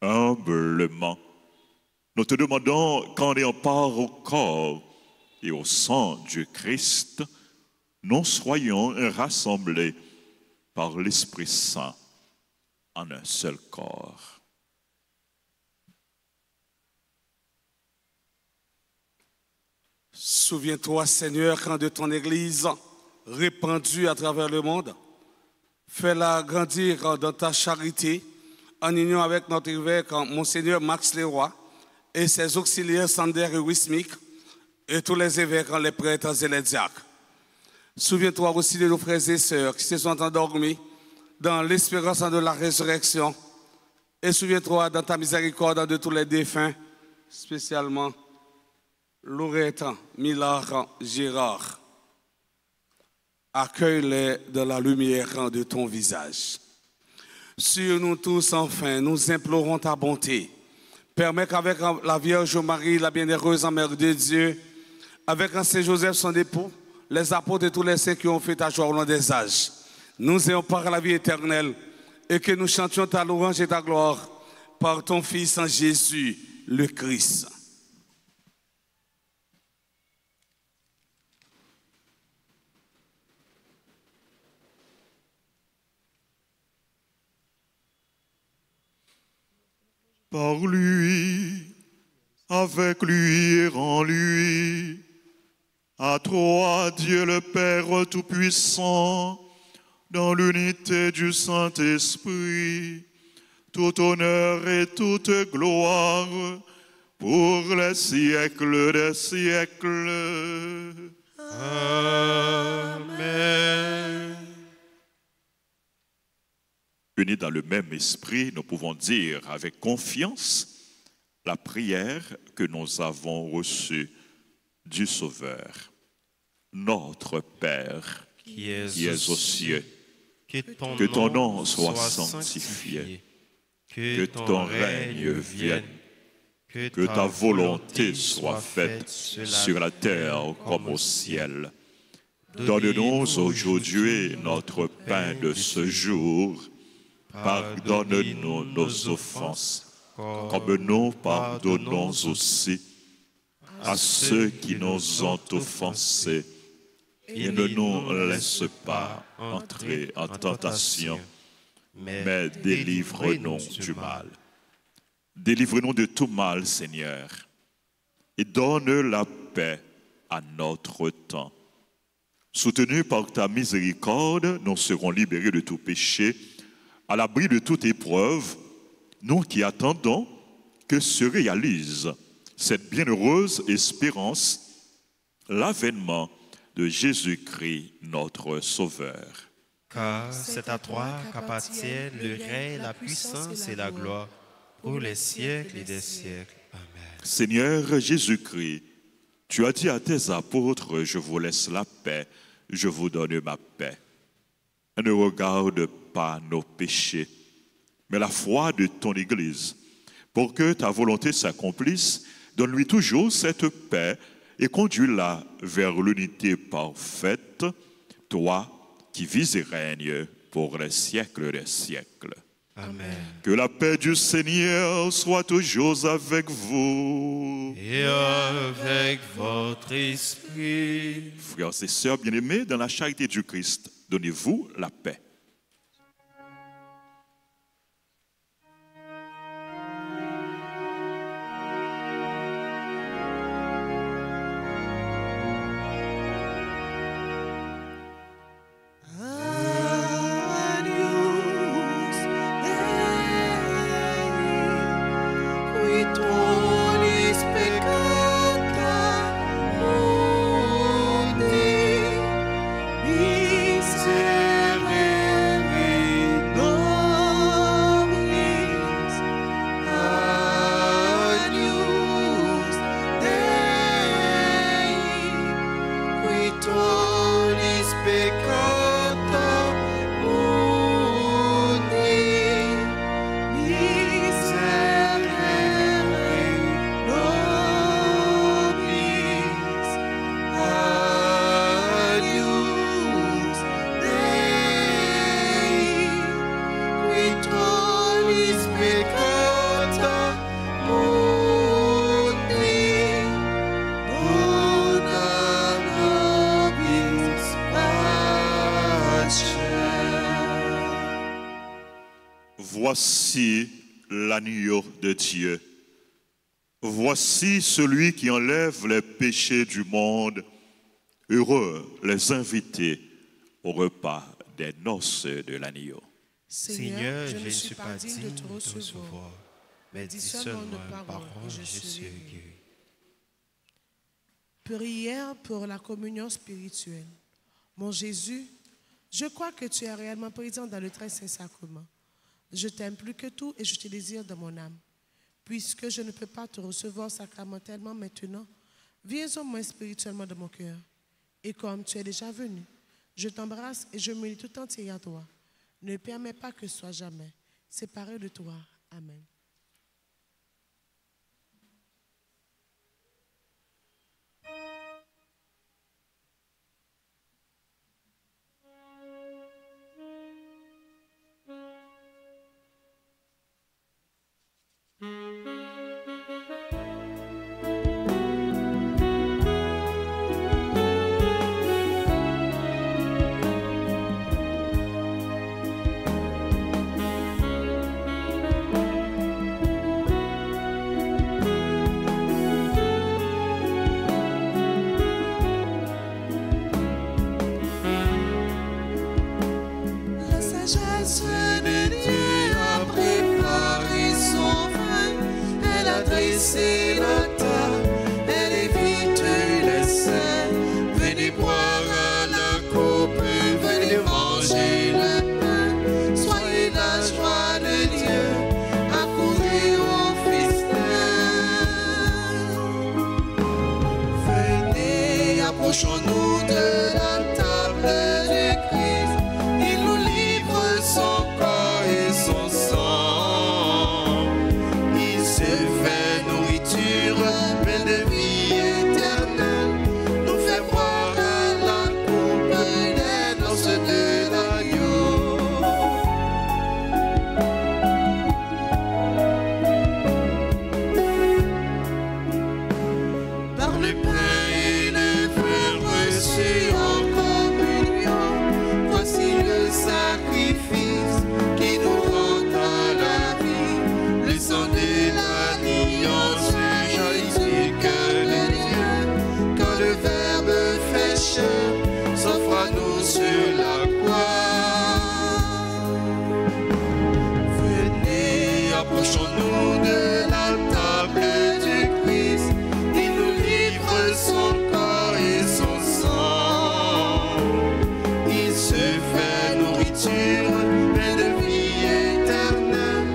Humblement, nous te demandons qu'en ayant part au corps et au sang du Christ, nous soyons rassemblés par l'Esprit Saint en un seul corps. Souviens-toi, Seigneur, quand de ton Église répandue à travers le monde, fais-la grandir dans ta charité, en union avec notre évêque, Monseigneur Max Leroy, et ses auxiliaires Sander et Wismic, et tous les évêques, les prêtres et les diacres. Souviens-toi aussi de nos frères et sœurs qui se sont endormis dans l'espérance de la résurrection. Et souviens-toi dans ta miséricorde de tous les défunts, spécialement Laurette, Millard, Gérard. Accueille-les dans la lumière de ton visage. Sur nous tous, enfin, nous implorons ta bonté. Permets qu'avec la Vierge Marie, la bienheureuse Mère de Dieu, avec Saint Joseph, son époux, les apôtres et tous les saints qui ont fait ta joie au long des âges, nous ayons part à la vie éternelle et que nous chantions ta louange et ta gloire par ton Fils en Jésus, le Christ. Par lui, avec lui et en lui, à toi, Dieu le Père Tout-Puissant, dans l'unité du Saint-Esprit, tout honneur et toute gloire pour les siècles des siècles. Amen. Unis dans le même esprit, nous pouvons dire avec confiance la prière que nous avons reçue du Sauveur. Notre Père, qui es aux cieux, que ton nom soit sanctifié, que ton règne vienne, que ta volonté soit faite sur la terre comme au ciel. Donne-nous aujourd'hui notre pain de ce jour. Pardonne-nous nos offenses, comme nous pardonnons aussi à ceux qui nous ont offensés. Et ne nous laisse pas entrer en tentation, mais délivre-nous du mal. Délivre-nous de tout mal, Seigneur, et donne la paix à notre temps. Soutenus par ta miséricorde, nous serons libérés de tout péché, à l'abri de toute épreuve, nous qui attendons que se réalise cette bienheureuse espérance, l'avènement de Jésus-Christ, notre Sauveur. Car c'est à toi qu'appartiennent le règne, la puissance et la gloire pour les siècles et des siècles. Amen. Seigneur Jésus-Christ, tu as dit à tes apôtres, je vous laisse la paix, je vous donne ma paix. Ne regarde pas nos péchés, mais la foi de ton Église. Pour que ta volonté s'accomplisse, donne-lui toujours cette paix et conduis-la vers l'unité parfaite, toi qui vis et règnes pour les siècles des siècles. Amen. Que la paix du Seigneur soit toujours avec vous. Et avec votre esprit. Frères et sœurs bien-aimés, dans la charité du Christ, donnez-vous la paix. Voici l'agneau de Dieu. Voici celui qui enlève les péchés du monde. Heureux les invités au repas des noces de l'agneau. Seigneur, je ne suis pas digne de te recevoir, mais dis seulement une parole et je suis guéri. Prière pour la communion spirituelle. Mon Jésus, je crois que tu es réellement présent dans le très saint sacrement. Je t'aime plus que tout et je te désire dans mon âme. Puisque je ne peux pas te recevoir sacramentellement maintenant, viens au moins spirituellement dans mon cœur. Et comme tu es déjà venu, je t'embrasse et je me lie tout entier à toi. Ne permets pas que je sois jamais séparé de toi. Amen. Approchons-nous de la table du Christ. Il nous livre son corps et son sang. Il se fait nourriture, pleine de vie éternelle. Nous fait boire à la coupe des noces de l'agneau. Par le pain et le feu reçus en communion, voici le sacrifice qui nous rend à la vie. Le sang de l'alliance jaillit du cœur de Dieu, quand le Verbe fait chair s'offre à nous sur la croix. Venez, approchons-nous de la table du Christ. Il nous livre son corps et son sang. Il se fait nourriture, pleine de vie éternelle.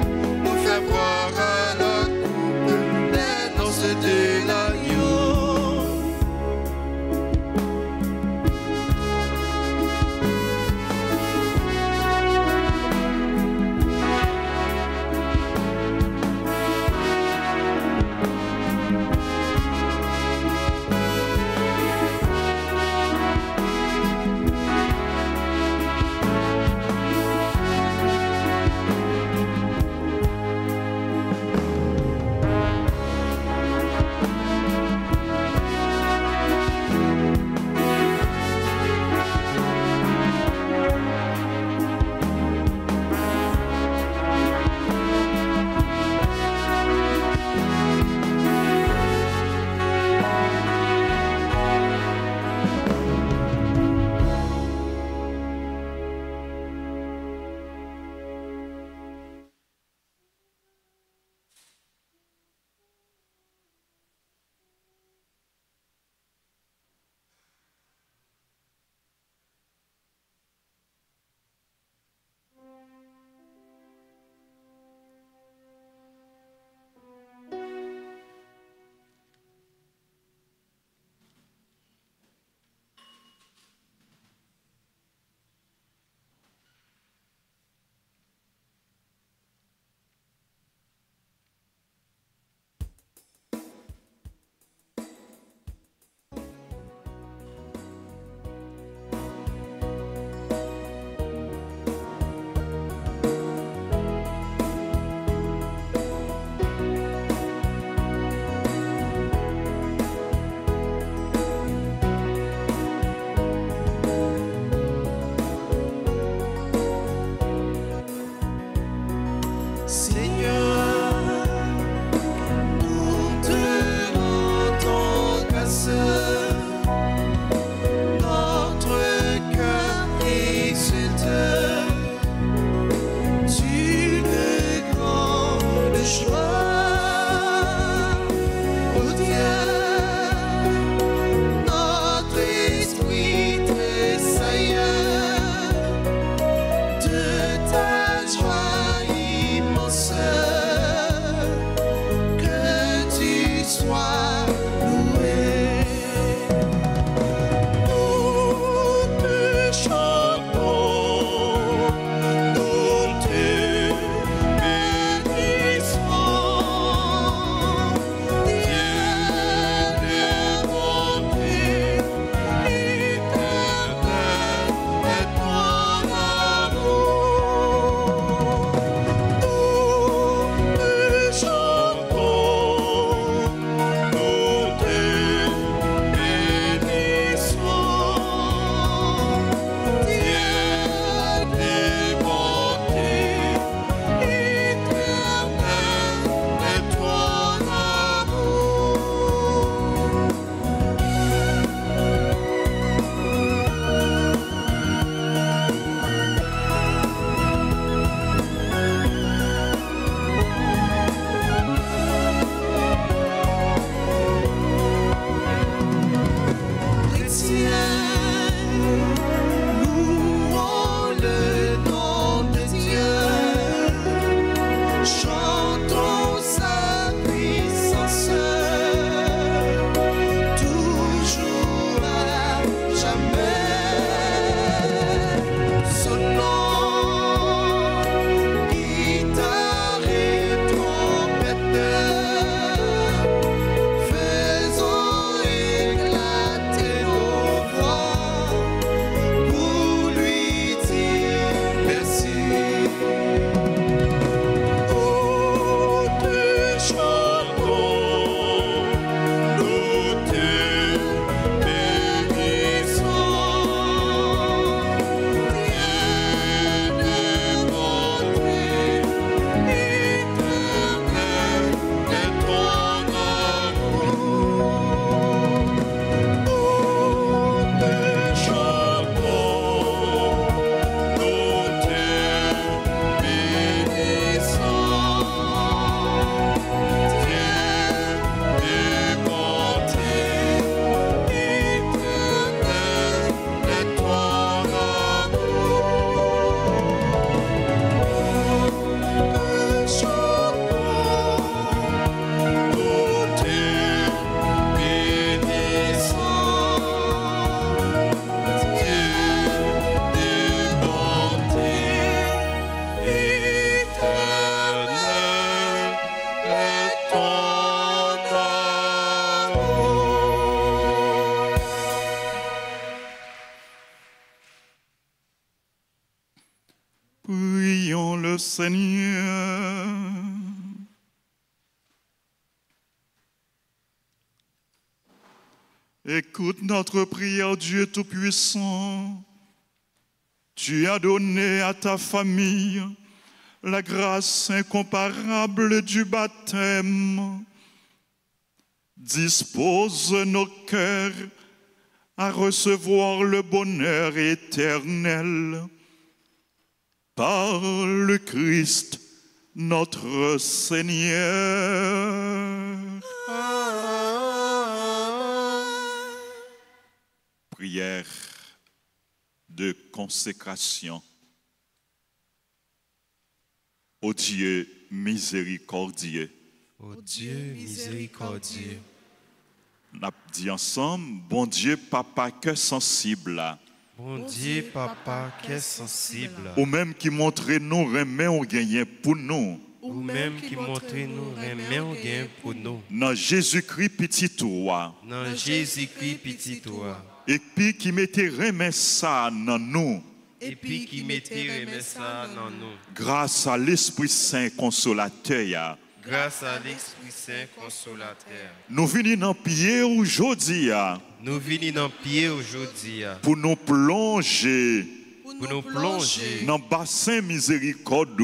Nous fait boire à la coupe des noces de l'agneau. Prions le Seigneur. Écoute notre prière, Dieu Tout-Puissant. Tu as donné à ta famille la grâce incomparable du baptême. Dispose nos cœurs à recevoir le bonheur éternel par le Christ, notre Seigneur. Prière de consécration. Ô Dieu miséricordieux. Ô Dieu miséricordieux. Nous avons dit ensemble, bon Dieu, papa, cœur sensible. Bon Dieu, papa, qu'est sensible. Ou même qui montre nous remet on gagne pour nous. Ou même qui montre nous remet on gagne pour nous. Dans Jésus-Christ petit toi. Dans Jésus-Christ petit toi. Et puis qui mettait remet ça dans nous. Et puis qui mettait remet ça dans nous. Grâce à l'Esprit Saint consolateur. Grâce à l'Esprit Saint consolateur. Nous venons dans pied aujourd'hui. Nous venons dans pied aujourd'hui. Pour nous plonger. Pour nous plonger Dans bassin miséricorde.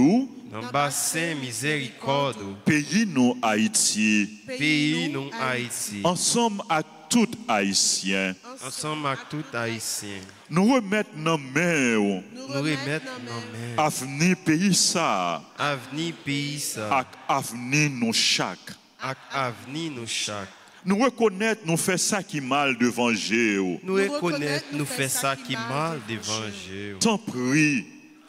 dans bassin miséricorde. Pays nous Haïti. Pays nous Haïti. Ensemble à tout Haïtien. Ensemble avec tout Haïtien. Nous remettre dans main. Nous remettre nos mains. Avenir pays ça. Avenir pays ça. Ak avenir nous chaque. Ak avenir nous chaque. Nous reconnaître nous fait ça qui mal devant Dieu. Nous reconnaître nous fait ça qui mal devant Dieu. Tant prie.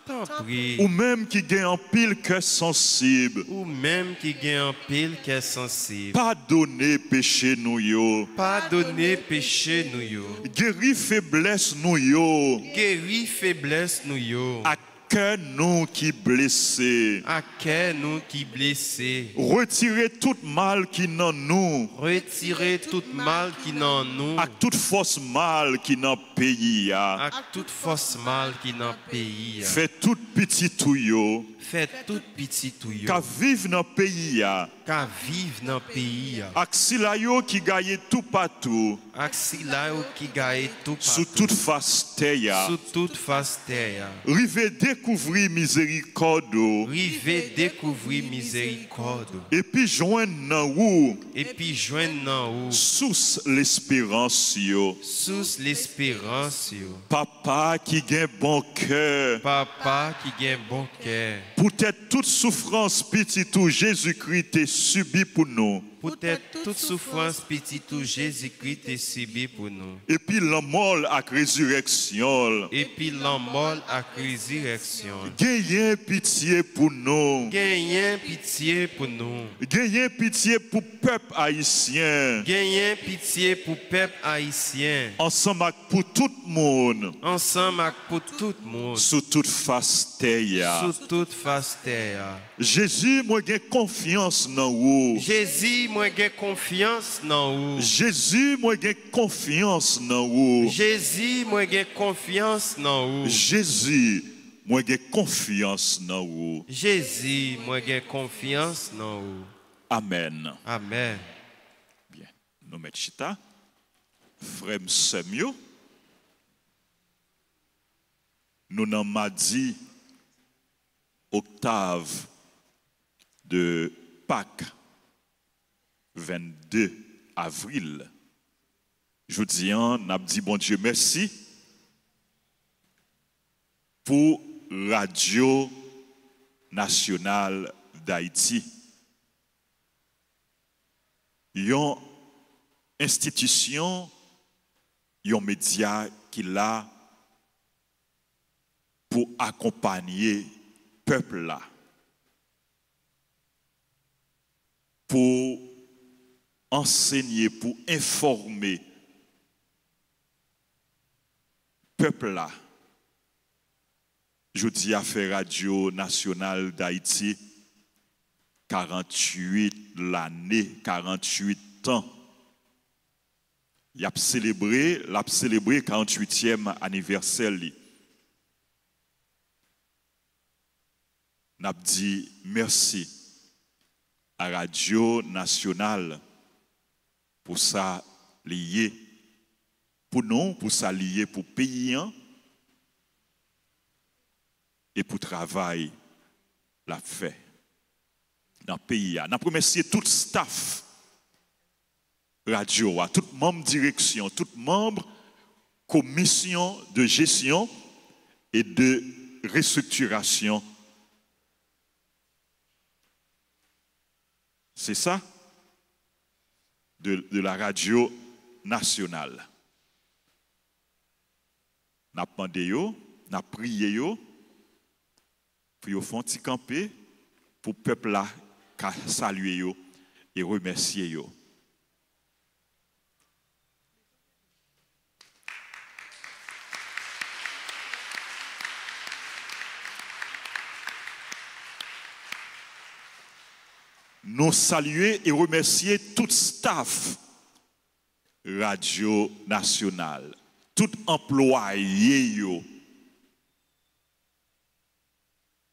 Tant prie. Ou même qui gagne en pile cœur sensible. Ou même qui gagne en pile qui est sensible. Pardonnez péché nous yo. Pardonnez péché nous yo. Guéris faiblesse nous yo. Guéris faiblesse nous yo. À cœur nous qui blessés. À cœur nous qui blessés. Retirez tout mal qui n'en nous. Retirez tout mal qui n'en nous. À toute force mal qui n'en pays. À toute force mal qui n'en pays. Fait tout petit tout yo. Faites tout petit tout yo. Qu'à vivre dans le pays. Qu'à vivre dans le pays. Axila yo qui gagne tout partout. Axila yo qui gagne tout Sous partout. toute face terre. Sous toute face terre. Rive découvrir miséricorde. Rive découvrir miséricorde. Et puis joindre dans où. Et puis joindre dans où. Sous l'espérance yo. Sous l'espérance yo. Papa qui gagne bon cœur. Papa qui gagne bon cœur. Peut-être toute souffrance petit tout Jésus-Christ est subi pour nous. Peut-être toute souffrance petit tout Jésus-Christ est subi pour nous. Et puis la mort à résurrection. Et puis la mort à résurrection. Gagnez pitié pour nous. Gagnez pitié pour nous. Gagnez pitié pour le peuple haïtien. Gagnez pitié pour le peuple haïtien. Ensemble avec pour tout le monde. Ensemble avec pour tout le monde. Sous toute face terre. Sous toute face terre. Jésus, moi j'ai confiance dans vous. Jésus, moi j'ai confiance dans vous. Jésus, moi j'ai confiance dans vous. Jésus, moi j'ai confiance dans vous. Jésus, moi j'ai confiance dans vous. Jésus, moi j'ai confiance dans vous. Amen. Amen. Bien. Nous mettons chita. Frère Semio. Nous n'avons pas dit octave de Pâques, 22 avril. Je dis, on a dit, bon Dieu, merci pour Radio Nationale d'Haïti. Une institution, un média qui l'a pour accompagner le peuple là. Pour enseigner, pour informer le peuple là. Je dis à faire Radio Nationale d'Haïti, 48 l'année, 48 ans il a célébré 48e anniversaire. N'a dit merci à Radio Nationale pour ça lié pour nous, pour ça lié pour pays et pour travail la fait dans le pays. N'a remercié tout staff radio, tout membre direction, tout membre commission de gestion et de restructuration. C'est ça de la radio nationale. N'a demandé yo, n'a prié yo pour yo font ti camper pour peuple là qu'a saluer yo et remercier yo. Nous saluer et remercier tout staff Radio Nationale, tout employé yo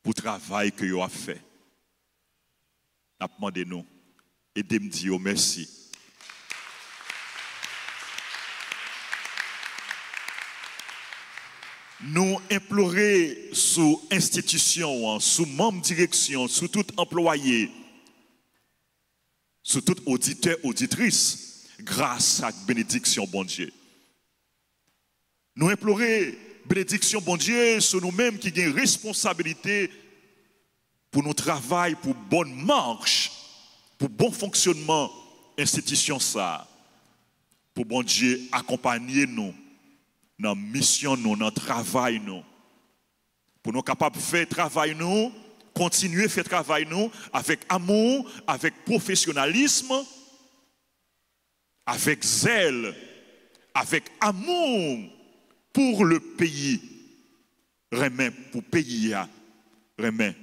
pour le travail que yo a fait. N'a demandé nous et de me dire merci. Nous implorer sous institution, sous membre direction, sous tout employé, sous tout auditeur, auditrice, grâce à la bénédiction, bon Dieu. Nous implorer bénédiction, bon Dieu, sur nous-mêmes qui avons responsabilité pour nos travail, pour bonne marche, pour bon fonctionnement institution ça, pour bon Dieu accompagner nous dans la mission, nous, dans le travail, nous, pour nous capables de faire travail, nous, continuer à faire travail nous avec amour, avec professionnalisme, avec zèle, avec amour pour le pays, remet pour pays, remet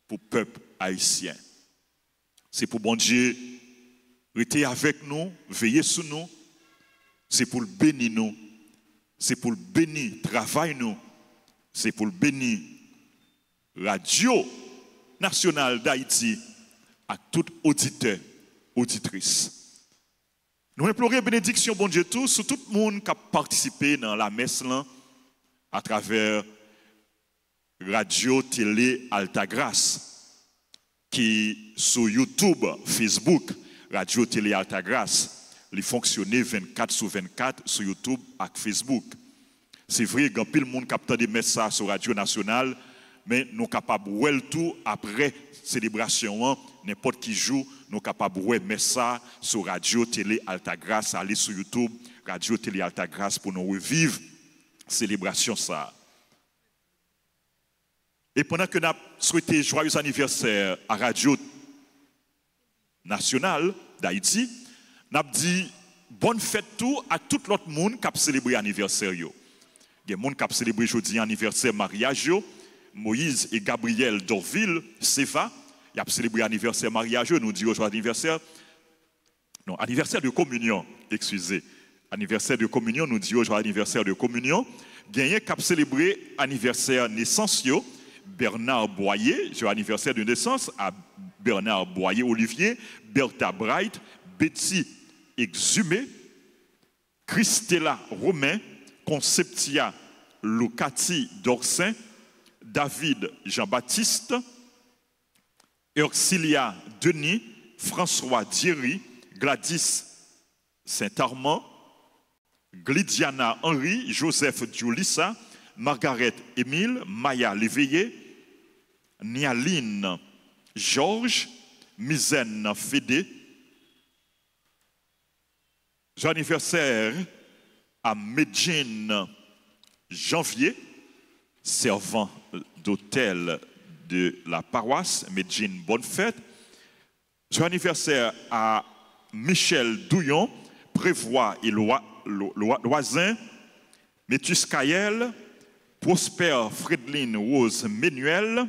pour le peuple haïtien. C'est pour bon Dieu rester avec nous, veiller sur nous, c'est pour le bénir nous, c'est pour le bénir travail nous, c'est pour le bénir Radio Nationale d'Haïti à tout auditeur, auditrice. Nous implorons bénédiction, bon Dieu, tout, sur tout le monde qui a participé dans la messe là, à travers Radio Télé Altagrace, qui sur YouTube, Facebook, Radio Télé Altagrace, il fonctionnait 24/24 sur YouTube et Facebook. C'est vrai qu'il y a pile monde qui a des messages sur Radio Nationale, mais nous sommes capables de voir tout après célébration, n'importe qui joue, nous sommes capables de voir message sur Radio Télé Altagrace, aller sur YouTube, Radio Télé Altagrace pour nous revivre célébration ça. Et pendant que nous avons souhaité joyeux anniversaire à Radio Nationale d'Haïti, nous avons dit bonne fête tout à tout l'autre monde qui a célébré l'anniversaire. Il y a des gens qui ont célébré aujourd'hui l'anniversaire mariage. Moïse et Gabriel Dorville, Seva, ils ont célébré l'anniversaire mariage. Nous disons aujourd'hui anniversaire. Non, anniversaire de communion, excusez. Anniversaire de communion, nous disons aujourd'hui anniversaire de communion. Gagné qui a célébré l'anniversaire naissance. Bernard Boyer, j'ai anniversaire de naissance à Bernard Boyer Olivier, Bertha Bright, Betty Exhumé, Christella Romain, Conceptia Lucati Dorsin, David Jean-Baptiste, Ursilia Denis, François Diery, Gladys Saint-Armand, Glydiana Henry, Joseph Diolissa, Margaret Émile, Maya Léveillé, Nialine Georges, Mizen Fédé. Joyeux anniversaire à Medjine Janvier, servant d'hôtel de la paroisse, Medjine Bonne Fête. Joyeux anniversaire à Michel Douillon, Prévoit et Loisin, Métus Kael, Prosper Fredline Rose Ménuel,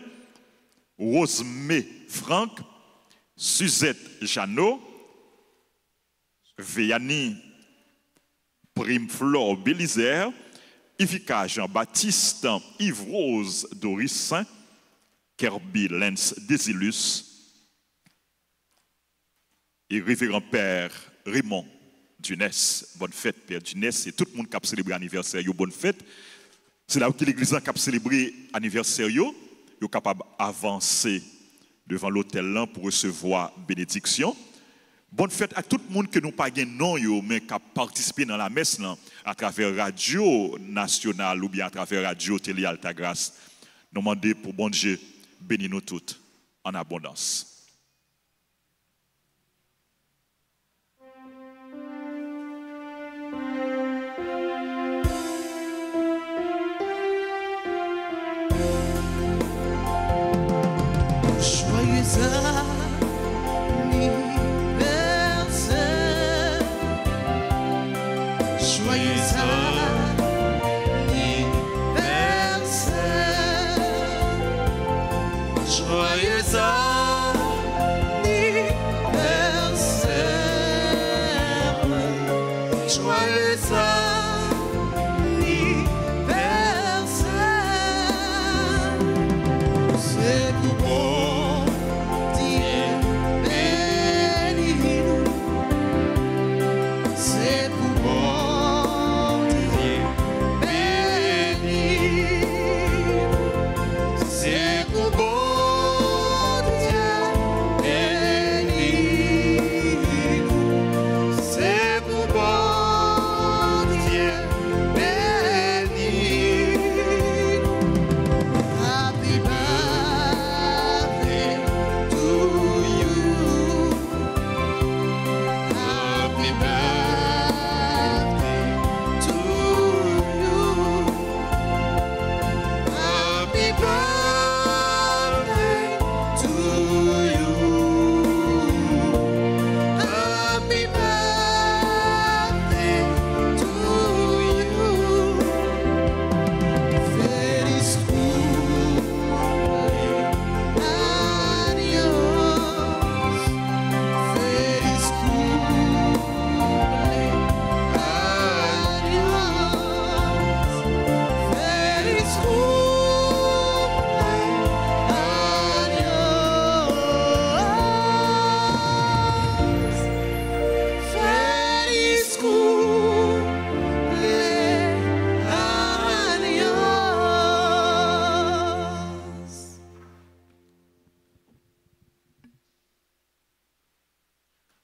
Rosemé Franck, Suzette Jeannot, Véani Prime Flore Bélisaire, Ivica Jean-Baptiste, Yves Rose Doris Saint, Kirby Lens Désilus et révérend Père Raymond Dunès. Bonne fête, Père Dunès, et tout le monde qui a célébré l'anniversaire, bonne fête. C'est là où l'Église a célébré l'anniversaire, est capable d'avancer devant l'autel pour recevoir bénédiction. Bonne fête à tout le monde que nous pas de nom, mais qui a participé dans la messe à travers Radio Nationale ou bien à travers Radio Télé Altagrace. Nous demandons pour bon Dieu, bénis nous toutes en abondance.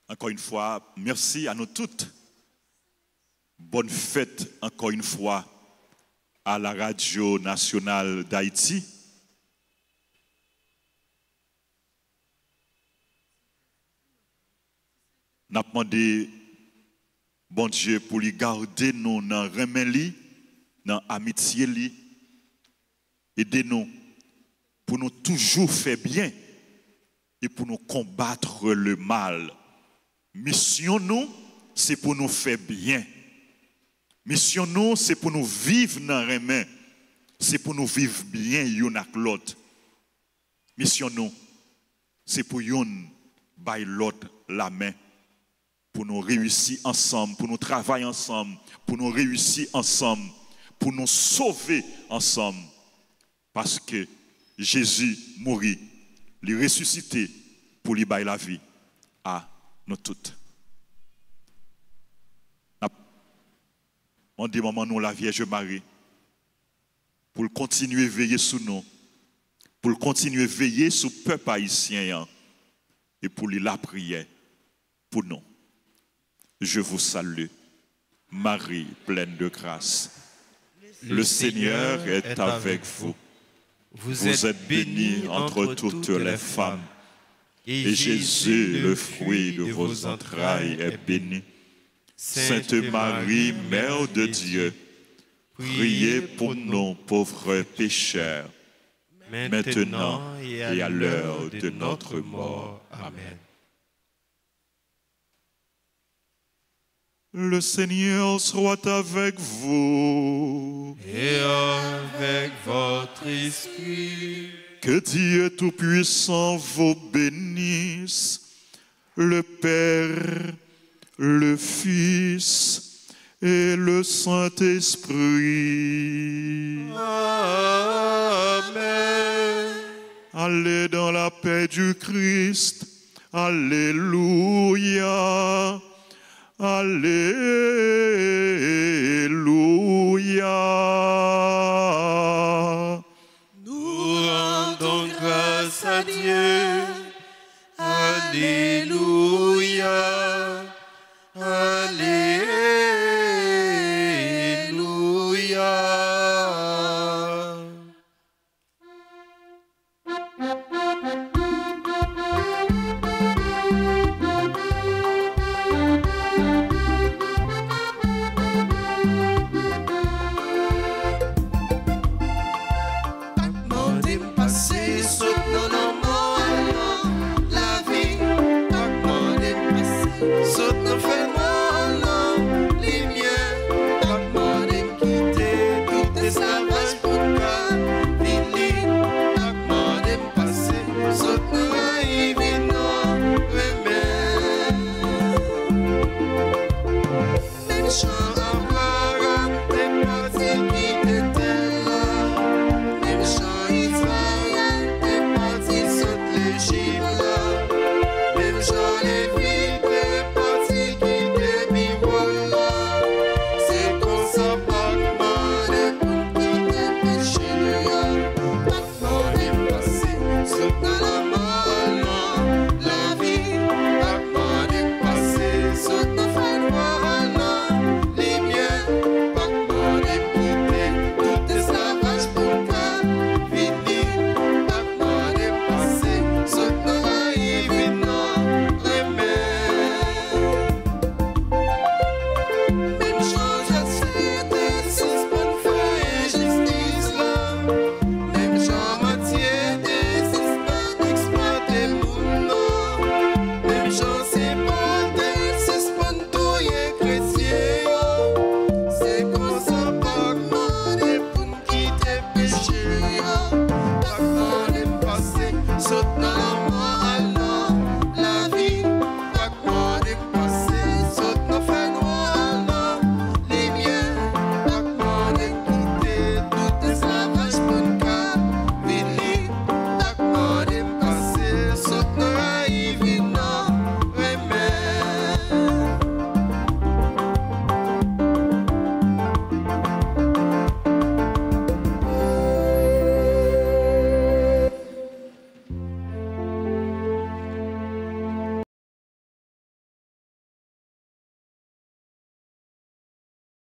Encore une fois, merci à nous toutes. Bonne fête encore une fois à la Radio Nationale d'Haïti. Nous avons demandé, bon Dieu, pour lui garder nous dans remède, dans amitié, aider-nous pour nous toujours faire bien et pour nous combattre le mal. Mission nous, c'est pour nous faire bien. Mission nous, c'est pour nous vivre dans les mains. C'est pour nous vivre bien l'un avec l'autre. Mission nous, c'est pour nous bailler l'autre la main. Pour nous réussir ensemble, pour nous travailler ensemble, pour nous réussir ensemble, pour nous sauver ensemble. Parce que Jésus mourit, il ressuscité pour lui bailler la vie à nous toutes. On dit maman nous la Vierge Marie pour continuer à veiller sur nous, pour continuer à veiller sur le peuple haïtien et pour lui la prière pour nous. Je vous salue, Marie pleine de grâce. Le Seigneur est avec vous. Vous êtes bénie entre toutes les femmes. Et Jésus, le fruit de vos entrailles, est béni. Sainte Marie, Mère de Dieu, priez pour nous pauvres pécheurs, maintenant et à l'heure de notre mort. Amen. Le Seigneur soit avec vous. Et avec votre esprit. Que Dieu Tout-Puissant vous bénisse, le Père, le Fils et le Saint-Esprit. Amen. Allez dans la paix du Christ. Alléluia. Alléluia. Nous rendons grâce à Dieu. Alléluia. Alléluia. Saute nous fait mon les miens, pas de quitter tout esclavage pour qu'à finir, pas de passer, saute nous arriver non, remède.